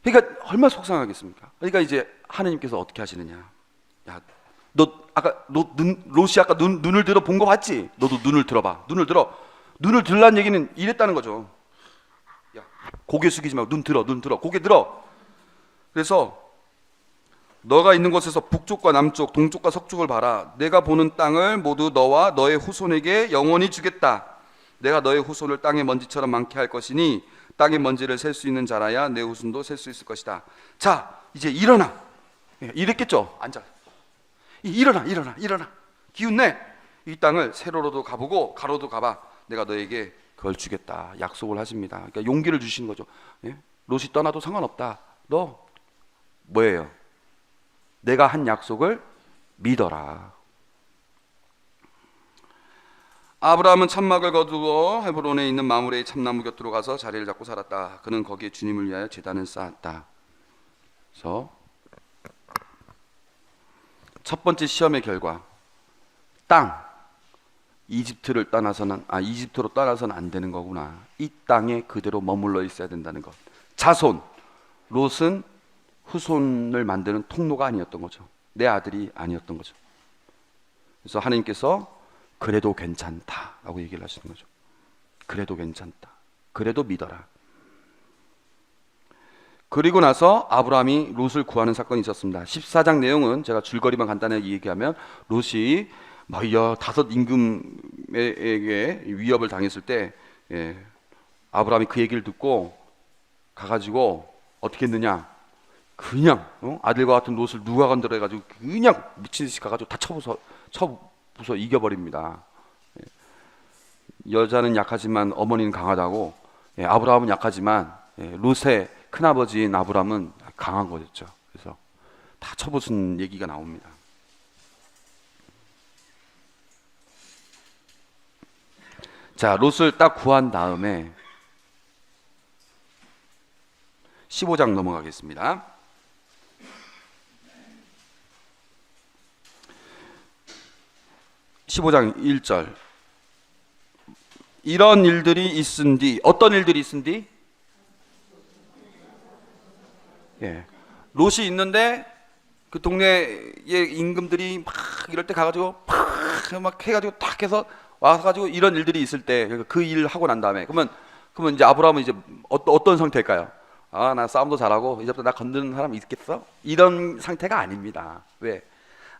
그러니까 얼마나 속상하겠습니까? 그러니까 이제 하나님께서 어떻게 하시느냐? 야, 너 아까 롯이 아까 눈을 들어 본 거 봤지? 너도 눈을 들어봐. 눈을 들라는 얘기는 이랬다는 거죠. 야, 고개 숙이지 말고 눈 들어, 고개 들어. 그래서 너가 있는 곳에서 북쪽과 남쪽, 동쪽과 서쪽을 봐라. 내가 보는 땅을 모두 너와 너의 후손에게 영원히 주겠다. 내가 너의 후손을 땅의 먼지처럼 많게 할 것이니 땅의 먼지를 셀 수 있는 자라야 내 후손도 셀 수 있을 것이다. 자, 이제 일어나. 이랬겠죠. 앉아. 일어나. 기운내. 이 땅을 세로로도 가보고 가로도 가봐. 내가 너에게 그걸 주겠다. 약속을 하십니다. 그러니까 용기를 주시는 거죠. 예? 롯이 떠나도 상관없다. 너 뭐예요? 내가 한 약속을 믿어라. 아브라함은 천막을 거두고 헤브론에 있는 마므레의 참나무 곁으로 가서 자리를 잡고 살았다. 그는 거기에 주님을 위하여 제단을 쌓았다. 그래서 첫 번째 시험의 결과, 땅, 이집트로 떠나서는 안 되는 거구나. 이 땅에 그대로 머물러 있어야 된다는 것. 자손, 롯은 후손을 만드는 통로가 아니었던 거죠. 내 아들이 아니었던 거죠. 그래서 하나님께서 그래도 괜찮다라고 얘기를 하시는 거죠. 그래도 괜찮다. 그래도 믿어라. 그리고 나서 아브라함이 롯을 구하는 사건이 있었습니다. 14장 내용은 제가 줄거리만 간단하게 얘기하면, 롯이 막 15 임금에게 위협을 당했을 때 아브라함이 그 얘기를 듣고 가가지고 어떻게 했느냐, 그냥 아들과 같은 롯을 누가 건드려 해가지고 그냥 미친 듯이 가가지고 다 쳐부숴 이겨버립니다. 여자는 약하지만 어머니는 강하다고, 아브라함은 약하지만 롯의 큰아버지인 아브라함은 강한 거였죠. 그래서 다 쳐부순 얘기가 나옵니다. 자, 롯을 딱 구한 다음에 15장 넘어가겠습니다. 15장 1절. 이런 일들이 있은 뒤, 어떤 일들이 있은 뒤? 롯이 있는데 그 동네의 임금들이 막 이럴 때 가가지고 막 해가지고 딱 해서 와가지고 이런 일들이 있을 때, 그 일 하고 난 다음에 그러면 이제 아브라함은 이제 어떤 상태일까요? 아, 나 싸움도 잘하고 이제부터 나 건드는 사람 있겠어? 이런 상태가 아닙니다. 왜?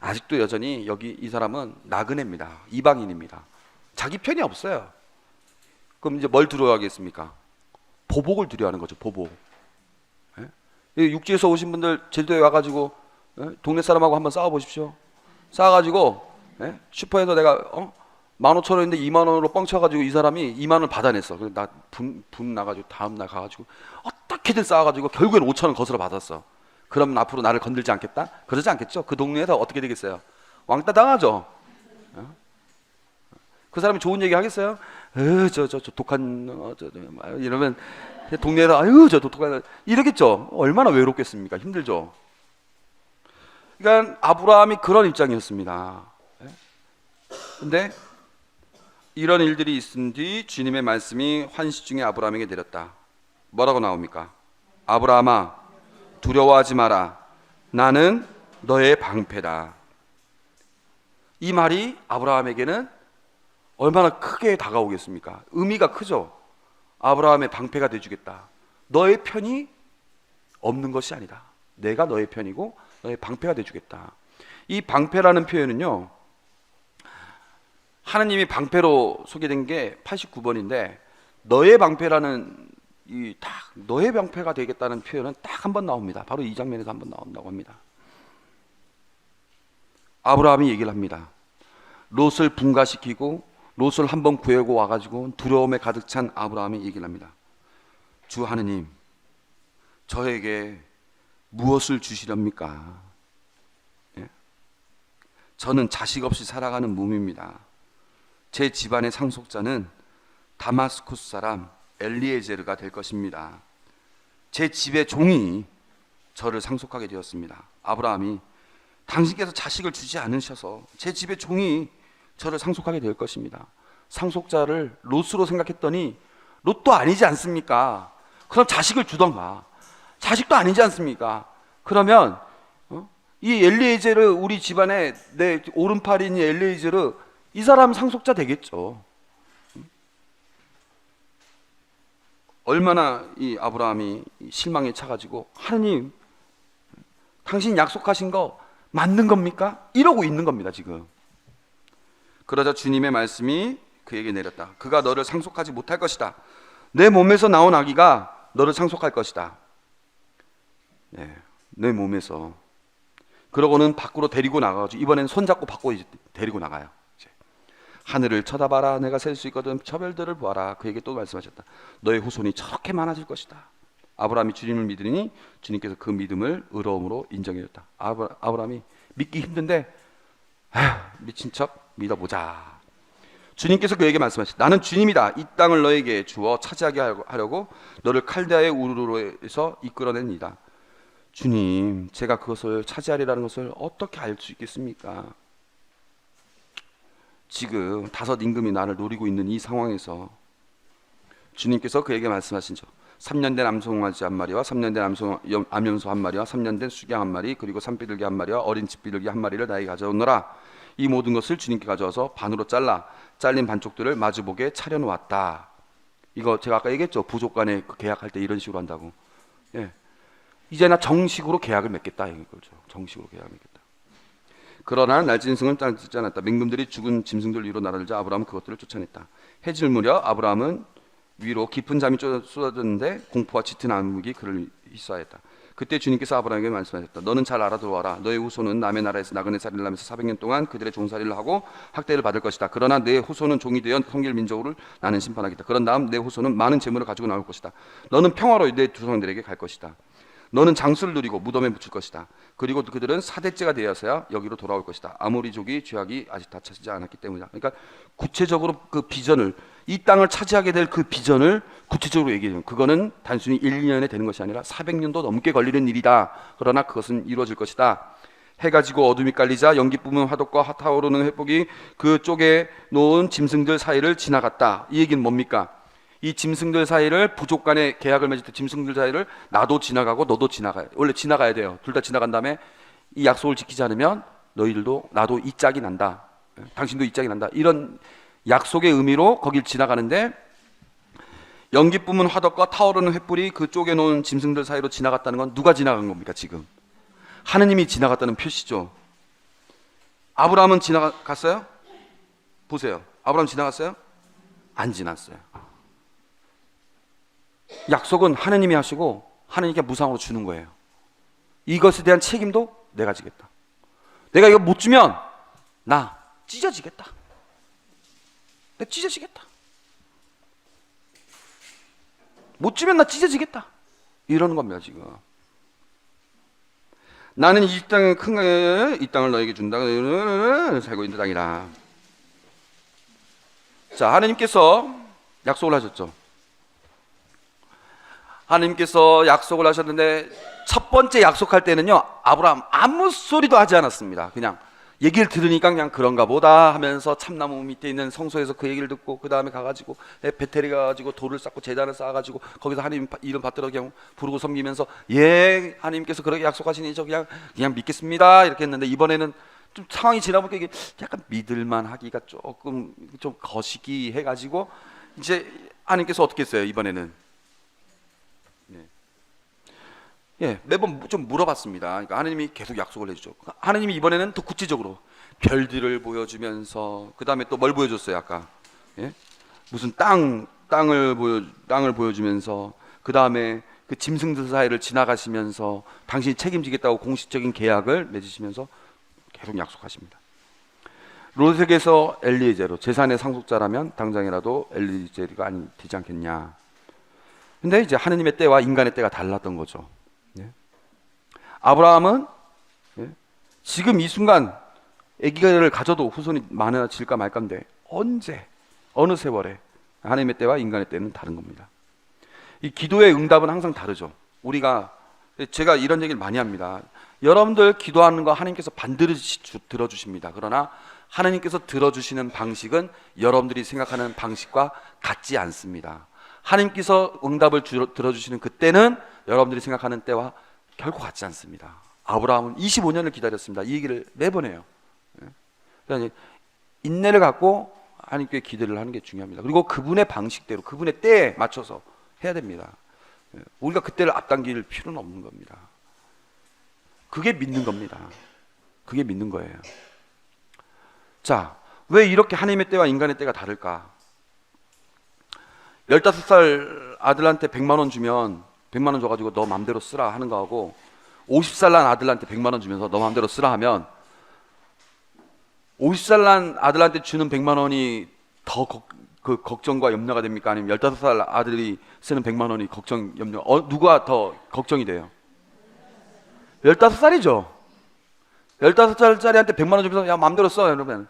아직도 여전히 여기 이 사람은 나그네입니다. 이방인입니다. 자기 편이 없어요. 그럼 이제 뭘 두려워하겠습니까? 보복을 두려워하는 거죠. 보복. 육지에서 오신 분들 제주도에 와가지고 동네 사람하고 한번 싸워보십시오. 싸워가지고 슈퍼에서 내가 15,000원인데 2만원으로 뻥쳐가지고 이 사람이 2만원 받아냈어. 그래서 나 분 나가지고 다음날 가가지고 어떻게든 싸워가지고 결국엔 5,000원 거스러 받았어. 그럼 앞으로 나를 건들지 않겠다? 그러지 않겠죠. 그 동네에서 어떻게 되겠어요? 왕따 당하죠. 그 사람이 좋은 얘기 하겠어요? 저 독한 이러면 동네에서 아유 저 독한 이러겠죠. 얼마나 외롭겠습니까? 힘들죠. 그러니까 아브라함이 그런 입장이었습니다. 근데 이런 일들이 있은 뒤 주님의 말씀이 환시 중에 아브라함에게 내렸다. 뭐라고 나옵니까? 아브라함아, 두려워하지 마라. 나는 너의 방패다. 이 말이 아브라함에게는 얼마나 크게 다가오겠습니까? 의미가 크죠. 아브라함의 방패가 되주겠다. 너의 편이 없는 것이 아니다. 내가 너의 편이고 너의 방패가 되주겠다. 이 방패라는 표현은요, 하나님이 방패로 소개된 게 89번인데 너의 방패라는 너의 방패가 되겠다는 표현은 딱 한 번 나옵니다. 바로 이 장면에서 한 번 나온다고 합니다. 아브라함이 얘기를 합니다. 롯을 분가시키고 롯을 한번 구하고 와가지고 두려움에 가득 찬 아브라함이 얘기를 합니다. 주 하느님, 저에게 무엇을 주시렵니까? 예? 저는 자식 없이 살아가는 몸입니다. 제 집안의 상속자는 다마스쿠스 사람 엘리에제르가 될 것입니다. 제 집의 종이 저를 상속하게 되었습니다. 아브라함이 당신께서 자식을 주지 않으셔서 제 집의 종이 저를 상속하게 될 것입니다. 상속자를 롯으로 생각했더니 롯도 아니지 않습니까? 그럼 자식을 주던가. 자식도 아니지 않습니까? 그러면 이 엘리에제르, 우리 집안의 내 오른팔인 엘리에제르, 이 사람 상속자 되겠죠. 얼마나 이 아브라함이 실망에 차가지고, 하느님, 당신 약속하신 거 맞는 겁니까? 이러고 있는 겁니다, 지금. 그러자 주님의 말씀이 그에게 내렸다. 그가 너를 상속하지 못할 것이다. 내 몸에서 나온 아기가 너를 상속할 것이다. 네, 내 몸에서. 그러고는 밖으로 데리고 나가가지고, 이번엔 손잡고 밖으로 데리고 나가요. 이제. 하늘을 쳐다봐라. 내가 셀 수 있거든. 저별들을 보아라. 그에게 또 말씀하셨다. 너의 후손이 저렇게 많아질 것이다. 아브라함이 주님을 믿으니 주님께서 그 믿음을 의로움으로 인정해줬다. 아브라함이 믿기 힘든데 미친 척 믿어보자. 주님께서 그에게 말씀하셨다. 나는 주님이다. 이 땅을 너에게 주어 차지하게 하려고 너를 칼데아의 우르로에서 이끌어낸 이다. 주님, 제가 그것을 차지하리라는 것을 어떻게 알 수 있겠습니까? 지금 5 임금이 나를 노리고 있는 이 상황에서 주님께서 그에게 말씀하신 적, 3년 된 암송아지 한 마리와 3년 된 암염소 한 마리와 3년 된 수양 한 마리, 그리고 산비둘기 한 마리와 어린 집비둘기 한 마리를 나에게 가져오너라. 이 모든 것을 주님께 가져와서 반으로 잘린 반쪽들을 마주보게 차려놓았다. 이거 제가 아까 얘기했죠. 부족 간에 계약할 때 이런 식으로 한다고. 예. 이제 나 정식으로 계약을 맺겠다 이거죠. 정식으로 계약을 맺겠다. 그러나 날진 승은 따르지 않았다. 맹금들이 죽은 짐승들 위로 날아들자 아브라함은 그것들을 쫓아냈다. 해질 무렵 아브라함은 위로 깊은 잠이 쏟아졌는데 공포와 짙은 암흑이 그를 휩싸였다. 그때 주님께서 아브라함에게 말씀하셨다. 너는 잘 알아두어라. 너의 후손은 남의 나라에서 나그네 살이를 하면서 400년 동안 그들의 종살이를 하고 학대를 받을 것이다. 그러나 내 후손은 종이 되어 성길 민족을 나는 심판하겠다. 그런 다음 내 후손은 많은 재물을 가지고 나올 것이다. 너는 평화로 내 조상들에게 갈 것이다. 너는 장수를 누리고 무덤에 묻힐 것이다. 그리고 그들은 사대째가 되어서야 여기로 돌아올 것이다. 아모리족이 죄악이 아직 다 차지지 않았기 때문이다. 그러니까 구체적으로 그 비전을, 이 땅을 차지하게 될 그 비전을 구체적으로 얘기해요. 그거는 단순히 1, 2년에 되는 것이 아니라 400년도 넘게 걸리는 일이다. 그러나 그것은 이루어질 것이다. 해가 지고 어둠이 깔리자 연기 뿜은 화덕과 타오르는 횃불이 그쪽에 놓은 짐승들 사이를 지나갔다. 이 얘기는 뭡니까? 이 짐승들 사이를, 부족 간의 계약을 맺을 때 짐승들 사이를 나도 지나가고 너도 지나가요. 원래 지나가야 돼요. 둘 다 지나간 다음에 이 약속을 지키지 않으면 너희들도 나도 이 짝이 난다. 당신도 이 짝이 난다. 이런 약속의 의미로 거길 지나가는데, 연기 뿜은 화덕과 타오르는 횃불이 그쪽에 놓은 짐승들 사이로 지나갔다는 건 누가 지나간 겁니까? 지금 하느님이 지나갔다는 표시죠. 아브라함은 지나갔어요? 보세요. 아브라함 지나갔어요? 안 지났어요. 약속은 하느님이 하시고 하느님께 무상으로 주는 거예요. 이것에 대한 책임도 내가 지겠다. 내가 이거 못 주면 나 찢어지겠다. 내가 찢어지겠다. 못 주면 나 찢어지겠다. 이러는 겁니다, 지금. 나는 이 땅의 이 땅을 너에게 준다. 살고 있는 땅이라. 자, 하느님께서 약속을 하셨죠. 하나님께서 약속을 하셨는데 첫 번째 약속할 때는요, 아브라함 아무 소리도 하지 않았습니다. 그냥 얘기를 들으니까 그냥 그런가 보다 하면서 참나무 밑에 있는 성소에서 그 얘기를 듣고, 그 다음에 가가지고 베텔에 가가지고 돌을 쌓고 제단을 쌓아가지고 거기서 하나님 이름 받들어 그냥 부르고 섬기면서, 예, 하나님께서 그렇게 약속하시니 저 그냥 믿겠습니다 이렇게 했는데, 이번에는 좀 상황이 지나보니까 이게 약간 믿을만 하기가 조금 좀 거시기 해가지고, 이제 하나님께서 어떻게 했어요 이번에는? 예, 매번 좀 물어봤습니다. 그러니까 하나님이 계속 약속을 해주죠. 하나님이 이번에는 더 구체적으로 별들을 보여주면서, 그 다음에 또 뭘 보여줬어요 아까? 예? 무슨 땅을 보여주면서, 그 다음에 그 짐승들 사이를 지나가시면서 당신이 책임지겠다고 공식적인 계약을 맺으시면서 계속 약속하십니다. 롯에게서 엘리에제로, 재산의 상속자라면 당장이라도 엘리에제가 되지 않겠냐. 근데 이제 하느님의 때와 인간의 때가 달랐던 거죠. 아브라함은 지금 이 순간 아기를 가져도 후손이 많아질까 말까인데, 언제, 어느 세월에 하나님의 때와 인간의 때는 다른 겁니다. 이 기도의 응답은 항상 다르죠. 제가 이런 얘기를 많이 합니다. 여러분들 기도하는 거 하나님께서 반드시 들어주십니다. 그러나 하나님께서 들어주시는 방식은 여러분들이 생각하는 방식과 같지 않습니다. 하나님께서 응답을 들어주시는 그때는 여러분들이 생각하는 때와 결코 같지 않습니다. 아브라함은 25년을 기다렸습니다. 이 얘기를 매번 해요. 그러니까 인내를 갖고 하나님께 기도를 하는 게 중요합니다. 그리고 그분의 방식대로, 그분의 때에 맞춰서 해야 됩니다. 우리가 그때를 앞당길 필요는 없는 겁니다. 그게 믿는 겁니다. 그게 믿는 거예요. 자, 왜 이렇게 하나님의 때와 인간의 때가 다를까? 15살 아들한테 100만 원 주면 100만 원 줘가지고 너 맘대로 쓰라 하는 거하고, 50살 난 아들한테 100만 원 주면서 너 맘대로 쓰라 하면, 50살 난 아들한테 주는 100만 원이 더 걱정과 염려가 됩니까? 아니면 15살 아들이 쓰는 100만 원이 걱정, 염려, 누가 더 걱정이 돼요? 15살이죠. 15살짜리한테 100만 원 주면서 야 맘대로 써 이러면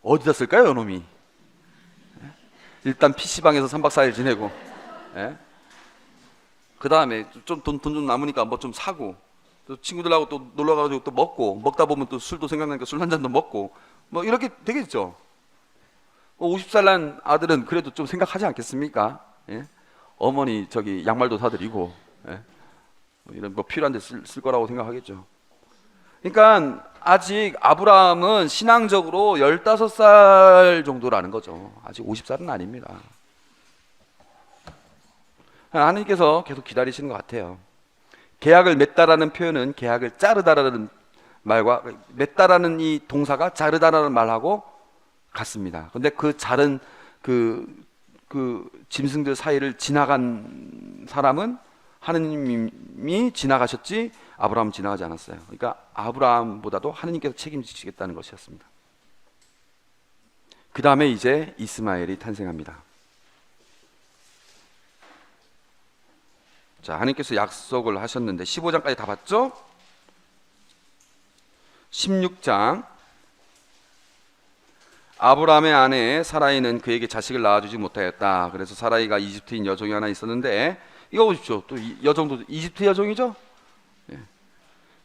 어디다 쓸까요, 이놈이? 일단 PC방에서 3박 4일 지내고, 그 다음에 돈 좀 남으니까 뭐 좀 사고, 또 친구들하고 또 놀러 가가지고 또 먹고, 먹다 보면 또 술도 생각나니까 술 한 잔도 먹고, 뭐 이렇게 되겠죠. 50살 난 아들은 그래도 좀 생각하지 않겠습니까? 어머니 저기 양말도 사드리고, 뭐 이런 뭐 필요한 데 쓸 거라고 생각하겠죠. 그러니까 아직 아브라함은 신앙적으로 15살 정도라는 거죠. 아직 50살은 아닙니다. 하나님께서 계속 기다리시는 것 같아요. 계약을 맺다라는 표현은 계약을 자르다라는 말과, 맺다라는 이 동사가 자르다라는 말하고 같습니다. 그런데 그 자른 그 짐승들 사이를 지나간 사람은 하느님이 지나가셨지 아브라함은 지나가지 않았어요. 그러니까 아브라함보다도 하느님께서 책임지시겠다는 것이었습니다. 그 다음에 이제 이스마엘이 탄생합니다. 자, 하나님께서 약속을 하셨는데 15장까지 다 봤죠? 16장, 아브라함의 아내 사라이는 그에게 자식을 낳아주지 못하였다. 그래서 사라이가 이집트인 여종이 하나 있었는데, 이거 보십시오. 또 여종도 이집트 여종이죠?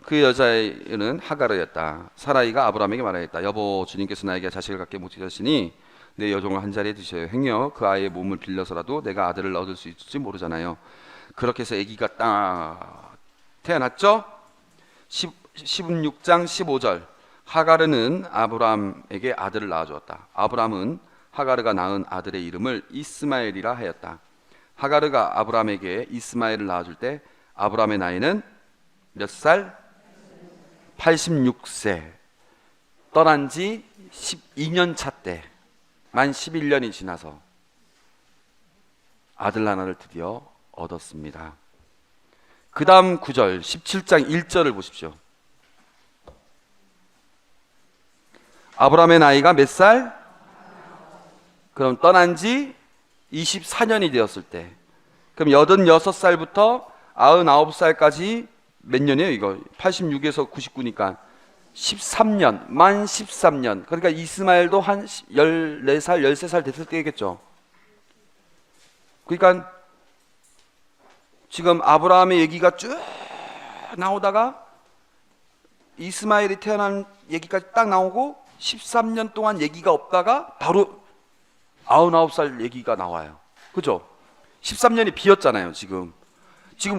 그 여자애는 하가르였다. 사라이가 아브라함에게 말하였다. 여보, 주님께서 나에게 자식을 갖게 못하셨으니 내 여종을 한 자리에 두셔요. 행여 그 아이의 몸을 빌려서라도 내가 아들을 얻을 수 있을지 모르잖아요. 그렇게 해서 아기가 딱 태어났죠? 16장 15절, 하가르는 아브라함에게 아들을 낳아주었다. 아브라함은 하가르가 낳은 아들의 이름을 이스마엘이라 하였다. 하가르가 아브라함에게 이스마엘을 낳아줄 때 아브라함의 나이는 몇 살? 86세. 떠난 지 12년 차 때, 만 11년이 지나서 아들 하나를 드디어 얻었습니다. 그 다음 9절, 17장 1절을 보십시오. 아브라함의 나이가 몇 살? 그럼 떠난 지 24년이 되었을 때, 그럼 86살부터 99살까지 몇 년이에요 이거? 86에서 99니까 13년, 만 13년. 그러니까 이스마엘도 한 14살, 13살 됐을 때겠죠. 그러니까 지금 아브라함의 얘기가 쭉 나오다가 이스마엘이 태어난 얘기까지 딱 나오고 13년 동안 얘기가 없다가 바로 99살 얘기가 나와요. 그죠? 13년이 비었잖아요. 지금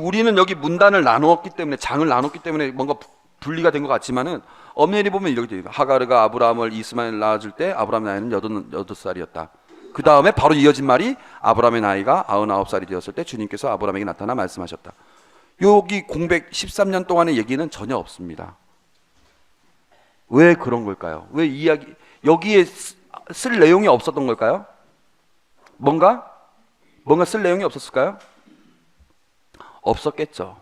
우리는 여기 문단을 나누었기 때문에, 장을 나눴기 때문에 뭔가 분리가 된 것 같지만은 엄연히 보면 이렇게 돼요. 하가르가 아브라함을 이스마엘 낳아줄 때 아브라함의 나이는 8살이었다. 그 다음에 바로 이어진 말이 아브라함의 나이가 99살이 되었을 때 주님께서 아브라함에게 나타나 말씀하셨다. 여기 공백 13년 동안의 얘기는 전혀 없습니다. 왜 그런 걸까요? 왜 이야기 여기에 쓸 내용이 없었던 걸까요? 뭔가 쓸 내용이 없었을까요? 없었겠죠.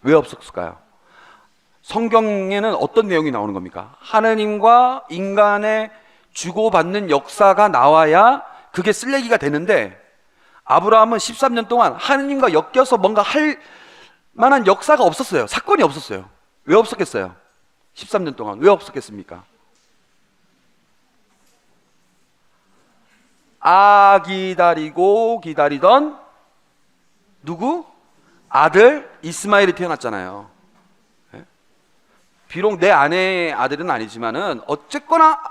왜 없었을까요? 성경에는 어떤 내용이 나오는 겁니까? 하느님과 인간의 주고받는 역사가 나와야 그게 쓸 얘기가 되는데, 아브라함은 13년 동안 하느님과 엮여서 뭔가 할 만한 역사가 없었어요. 사건이 없었어요. 왜 없었겠어요? 13년 동안 왜 없었겠습니까? 기다리고 기다리던 누구? 아들 이스마엘이 태어났잖아요. 비록 내 아내의 아들은 아니지만은 어쨌거나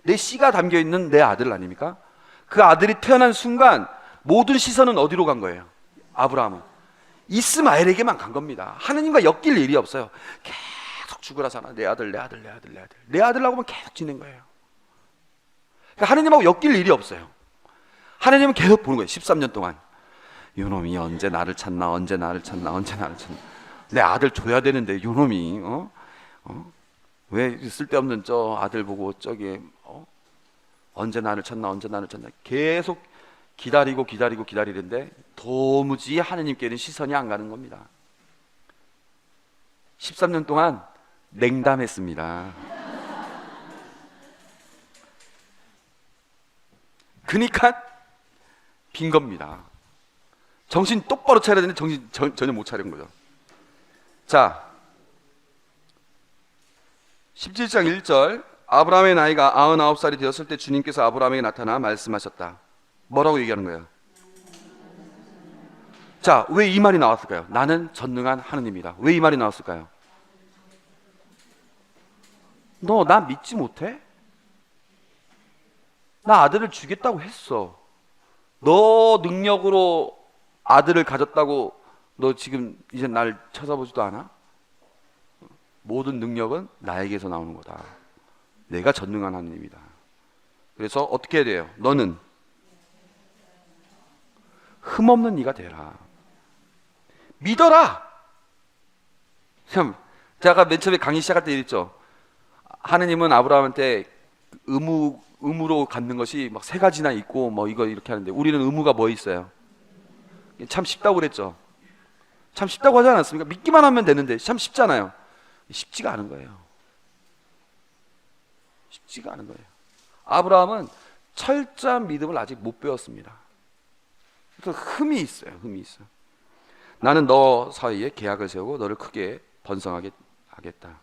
내 씨가 담겨있는 내 아들 아닙니까? 그 아들이 태어난 순간 모든 시선은 어디로 간 거예요? 아브라함은 이스마엘에게만 간 겁니다. 하느님과 엮일 일이 없어요. 계속 죽으라잖아. 내 아들 내 아들하고만 계속 지낸 거예요. 그러니까 하느님하고 엮일 일이 없어요. 하느님은 계속 보는 거예요. 13년 동안 요놈이 언제 나를 찾나, 언제 나를 찾나. 내 아들 줘야 되는데 요놈이 왜 쓸데없는 저 아들 보고 저기 언제 나를 찾나 계속 기다리는데 도무지 하느님께는 시선이 안 가는 겁니다. 13년 동안 냉담했습니다. 그러니까 빈 겁니다. 정신 똑바로 차려야 되는데 정신 전혀 못 차린 거죠. 자, 17장 1절, 아브라함의 나이가 99살이 되었을 때 주님께서 아브라함에게 나타나 말씀하셨다. 뭐라고 얘기하는 거예요? 자, 왜 이 말이 나왔을까요? 나는 전능한 하느님이다. 왜 이 말이 나왔을까요? 너 나 믿지 못해? 나 아들을 주겠다고 했어. 너 능력으로 아들을 가졌다고 너 지금 이제 날 쳐다보지도 않아? 모든 능력은 나에게서 나오는 거다. 내가 전능한 하느님이다. 그래서 어떻게 해야 돼요? 너는 흠없는 이가 되라. 믿어라. 제가 맨 처음에 강의 시작할 때 얘기했죠. 하느님은 아브라함한테 의무로 갖는 것이 막 3가지나 있고 뭐 이거 이렇게 하는데, 우리는 의무가 뭐 있어요? 참 쉽다고 그랬죠. 참 쉽다고 하지 않았습니까? 믿기만 하면 되는데 참 쉽잖아요. 쉽지가 않은 거예요. 쉽지가 않은 거예요. 아브라함은 철저한 믿음을 아직 못 배웠습니다. 그래서 흠이 있어요. 나는 너 사이에 계약을 세우고 너를 크게 번성하게 하겠다.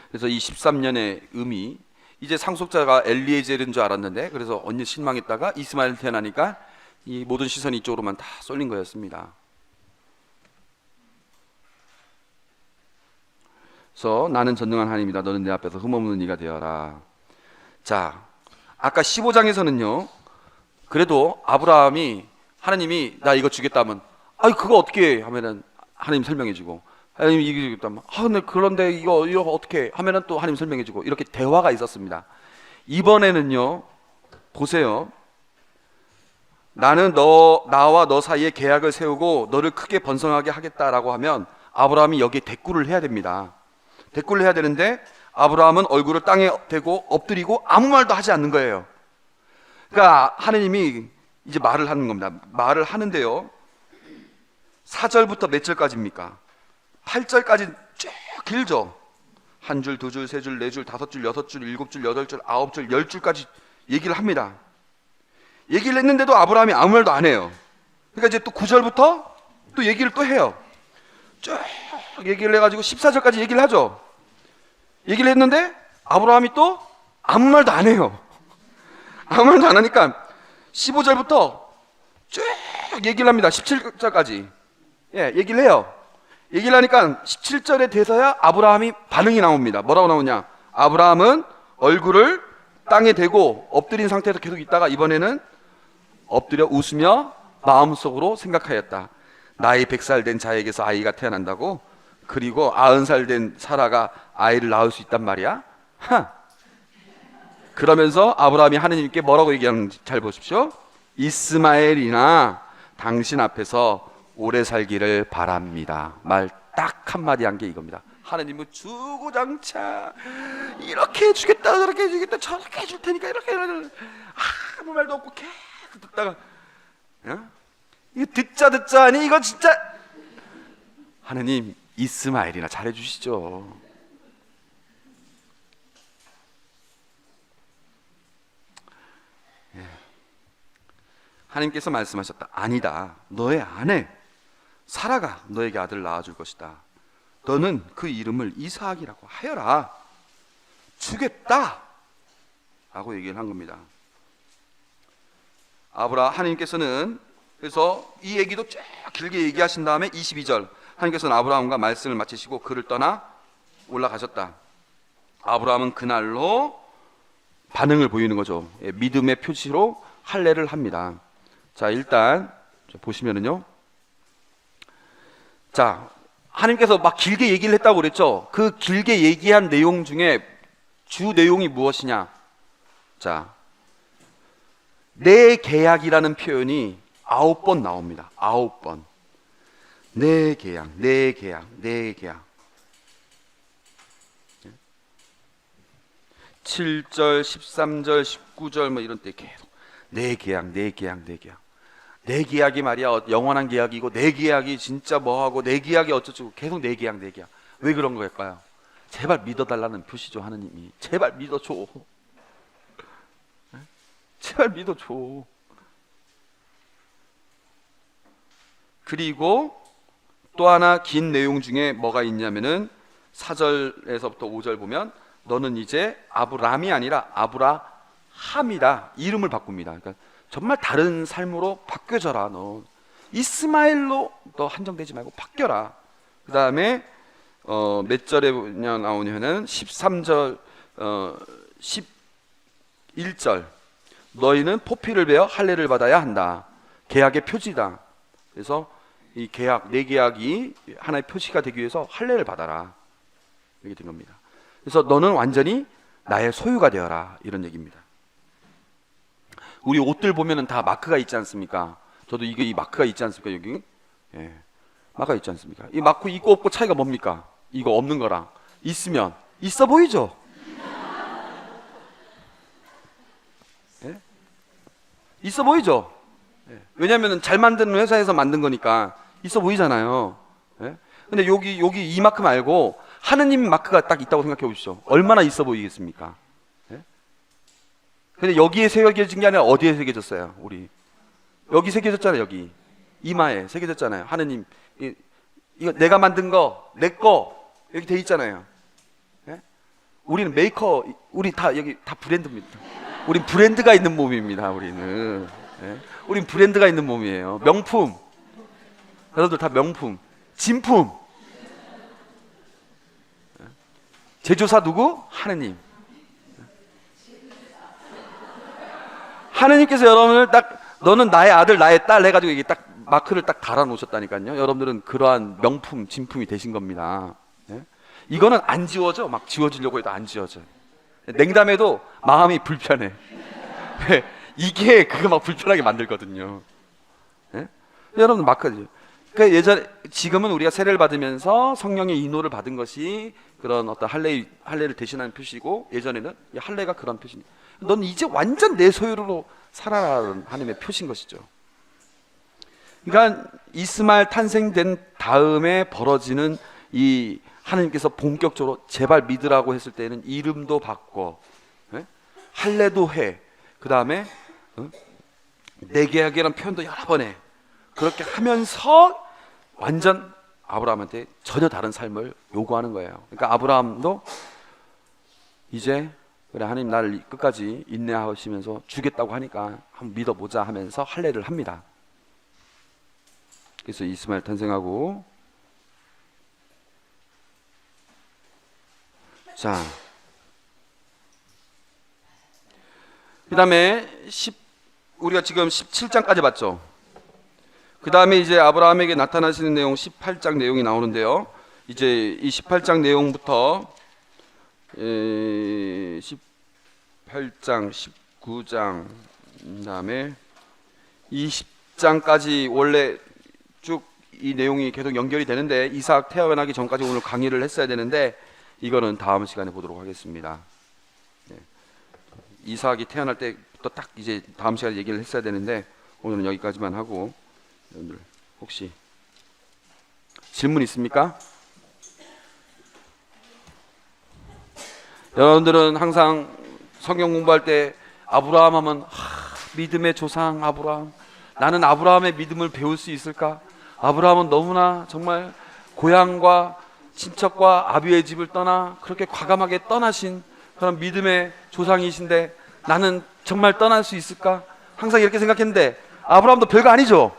그래서 이 13년의 의미, 이제 상속자가 엘리에젤인 줄 알았는데, 그래서 언니 실망했다가 이스마엘 태어나니까 이 모든 시선이 이쪽으로만 다 쏠린 거였습니다. 그래서 나는 전능한 하나님이다. 너는 내 앞에서 흠없는 이가 되어라. 자, 아까 15장에서는요, 그래도 아브라함이, 하나님이 나 이거 주겠다 하면, 그거 어떻게 해? 하면은 하나님 설명해 주고, 하나님 이거 주겠다 하면, 근데 그런데 이거 어떻게 해? 하면은 또 하나님 설명해 주고, 이렇게 대화가 있었습니다. 이번에는요, 보세요. 나는 나와 너 사이에 계약을 세우고 너를 크게 번성하게 하겠다라고 하면 아브라함이 여기에 대꾸를 해야 됩니다. 대꾸를 해야 되는데 아브라함은 얼굴을 땅에 대고 엎드리고 아무 말도 하지 않는 거예요. 그러니까 하느님이 이제 말을 하는 겁니다. 말을 하는데요, 4절부터 몇 절까지입니까? 8절까지 쭉 길죠. 한 줄, 두 줄, 세 줄, 네 줄, 다섯 줄, 여섯 줄, 일곱 줄, 여덟 줄, 아홉 줄, 10줄까지 얘기를 합니다. 얘기를 했는데도 아브라함이 아무 말도 안 해요. 그러니까 이제 또 9절부터 또 얘기를 또 해요. 쭉 얘기를 해가지고 14절까지 얘기를 하죠. 얘기를 했는데 아브라함이 또 아무 말도 안 해요. 아무 말도 안 하니까 15절부터 쭉 얘기를 합니다. 17절까지 얘기를 해요. 얘기를 하니까 17절에 돼서야 아브라함이 반응이 나옵니다. 뭐라고 나오냐? 아브라함은 얼굴을 땅에 대고 엎드린 상태에서 계속 있다가 이번에는 엎드려 웃으며 마음속으로 생각하였다. 나이 100살 된 자에게서 아이가 태어난다고? 그리고 90살 된 사라가 아이를 낳을 수 있단 말이야? 그러면서 아브라함이 하느님께 뭐라고 얘기하는지 잘 보십시오. 이스마엘이나 당신 앞에서 오래 살기를 바랍니다. 말 딱 한마디 한 게 이겁니다. 하느님은 주구장창 이렇게 해주겠다, 저렇게 해주겠다, 저렇게 해줄 테니까 이렇게 아무 말도 없고 계속 듣다가 이거 듣자 하니 이거 진짜 하느님 이스마엘이나 잘해주시죠. 하나님께서 말씀하셨다. 아니다. 너의 아내 사라가 너에게 아들을 낳아줄 것이다. 너는 그 이름을 이스하악이라고 하여라. 주겠다 라고 얘기를 한 겁니다. 하나님께서는 그래서 이 얘기도 쭉 길게 얘기하신 다음에 22절 하나님께서는 아브라함과 말씀을 마치시고 그를 떠나 올라가셨다. 아브라함은 그날로 반응을 보이는 거죠. 믿음의 표시로 할례를 합니다. 자, 일단 보시면은요. 자, 하나님께서 막 길게 얘기를 했다고 그랬죠. 그 길게 얘기한 내용 중에 주 내용이 무엇이냐? 자, 내 계약이라는 표현이 9번 나옵니다. 9번. 내 계약, 내 계약, 내 계약. 7절, 13절, 19절 뭐 이런 때 계속 내 계약, 내 계약, 내 계약. 내 계약이 말이야 영원한 계약이고 내 계약이 진짜 뭐하고 내 계약이 어쩌고 계속 내 계약, 내 계약. 왜 그런 걸까요? 제발 믿어달라는 표시죠. 하느님이 제발 믿어줘. 제발 믿어줘. 그리고 또 하나 긴 내용 중에 뭐가 있냐면은 4절에서부터 5절 보면 너는 이제 아브람이 아니라 아브라함이다. 이름을 바꿉니다. 그러니까 정말 다른 삶으로 바뀌어져라. 너 이스마엘로 너 한정되지 말고 바뀌어라. 그 다음에 몇 절에 나오냐면 13절 11절 너희는 포피를 베어 할례를 받아야 한다. 계약의 표지다. 그래서 이 계약, 내 계약이 하나의 표시가 되기 위해서 할례를 받아라. 이렇게 된 겁니다. 그래서 너는 완전히 나의 소유가 되어라. 이런 얘기입니다. 우리 옷들 보면은 다 마크가 있지 않습니까? 저도 이게 이 마크가 있지 않습니까? 여기 마크가 있지 않습니까? 이 마크 있고 없고 차이가 뭡니까? 이거 없는 거랑 있으면 있어 보이죠? 있어 보이죠? 왜냐하면 잘 만드는 회사에서 만든 거니까 있어 보이잖아요. 근데 여기 이 마크 말고 하느님 마크가 딱 있다고 생각해 보십시오. 얼마나 있어 보이겠습니까? 근데 여기에 새겨진 게 아니라 어디에 새겨졌어요? 우리 여기 새겨졌잖아요. 여기 이마에 새겨졌잖아요. 하느님 이거 내가 만든 거 내 거 여기 돼 있잖아요. 우리는 메이커, 우리 다 여기 다 브랜드입니다. 우린 브랜드가 있는 몸입니다. 우리는 우린 브랜드가 있는 몸이에요. 명품. 여러분들 다 명품, 진품. 제조사 누구? 하느님. 하느님께서 여러분을 딱 너는 나의 아들 나의 딸 해가지고 이게 딱 마크를 딱 달아 놓으셨다니까요. 여러분들은 그러한 명품 진품이 되신 겁니다. 이거는 안 지워져. 막 지워지려고 해도 안 지워져. 냉담해도 마음이 불편해. 이게 그거 막 불편하게 만들거든요. 여러분 마크지. 그러니까 지금은 우리가 세례를 받으면서 성령의 인호를 받은 것이 그런 어떤 할례를 대신하는 표시고, 예전에는 이 할례가 그런 표시입니다. 넌 이제 완전 내 소유로 살아라는 하나님의 표시인 것이죠. 그러니까 이스마엘 탄생된 다음에 벌어지는 이 하나님께서 본격적으로 제발 믿으라고 했을 때는 이름도 바꿔, 할례도 해. 그 다음에 내 계약이라는 표현도 여러 번 해. 그렇게 하면서 완전 아브라함한테 전혀 다른 삶을 요구하는 거예요. 그러니까 아브라함도 이제 그래 하나님 나를 끝까지 인내하시면서 주겠다고 하니까 한번 믿어보자 하면서 할례를 합니다. 그래서 이스마엘 탄생하고, 자, 그 다음에 우리가 지금 17장까지 봤죠. 그 다음에 이제 아브라함에게 나타나시는 내용 18장 내용이 나오는데요. 이제 이 18장 내용부터 18장, 19장, 그 다음에 20장까지 원래 쭉 이 내용이 계속 연결이 되는데 이삭 태어나기 전까지 오늘 강의를 했어야 되는데 이거는 다음 시간에 보도록 하겠습니다. 네. 이삭이 태어날 때부터 딱 이제 다음 시간에 얘기를 했어야 되는데 오늘은 여기까지만 하고, 여러분들 혹시 질문 있습니까? 여러분들은 항상 성경 공부할 때 아브라함 하면 믿음의 조상 아브라함, 나는 아브라함의 믿음을 배울 수 있을까? 아브라함은 너무나 정말 고향과 친척과 아비의 집을 떠나 그렇게 과감하게 떠나신 그런 믿음의 조상이신데 나는 정말 떠날 수 있을까? 항상 이렇게 생각했는데 아브라함도 별거 아니죠.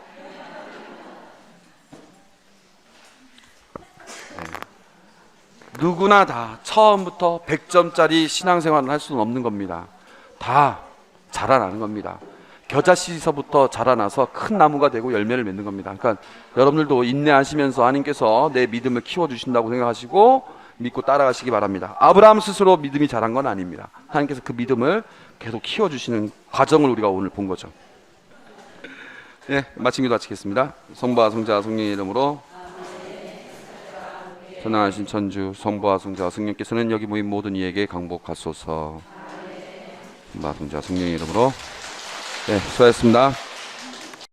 누구나 다 처음부터 100점짜리 신앙생활을 할 수는 없는 겁니다. 다 자라나는 겁니다. 겨자씨서부터 자라나서 큰 나무가 되고 열매를 맺는 겁니다. 그러니까 여러분들도 인내하시면서 하나님께서 내 믿음을 키워주신다고 생각하시고 믿고 따라가시기 바랍니다. 아브라함 스스로 믿음이 자란 건 아닙니다. 하나님께서 그 믿음을 계속 키워주시는 과정을 우리가 오늘 본 거죠. 네, 마친 기도 마치겠습니다. 성부와 성자와 성령의 이름으로. 전능하신 천주 성부와 성자와 성령께서는 여기 모인 모든 이에게 강복하소서. 성부와 성자와 성령의 이름으로. 네, 수고하셨습니다.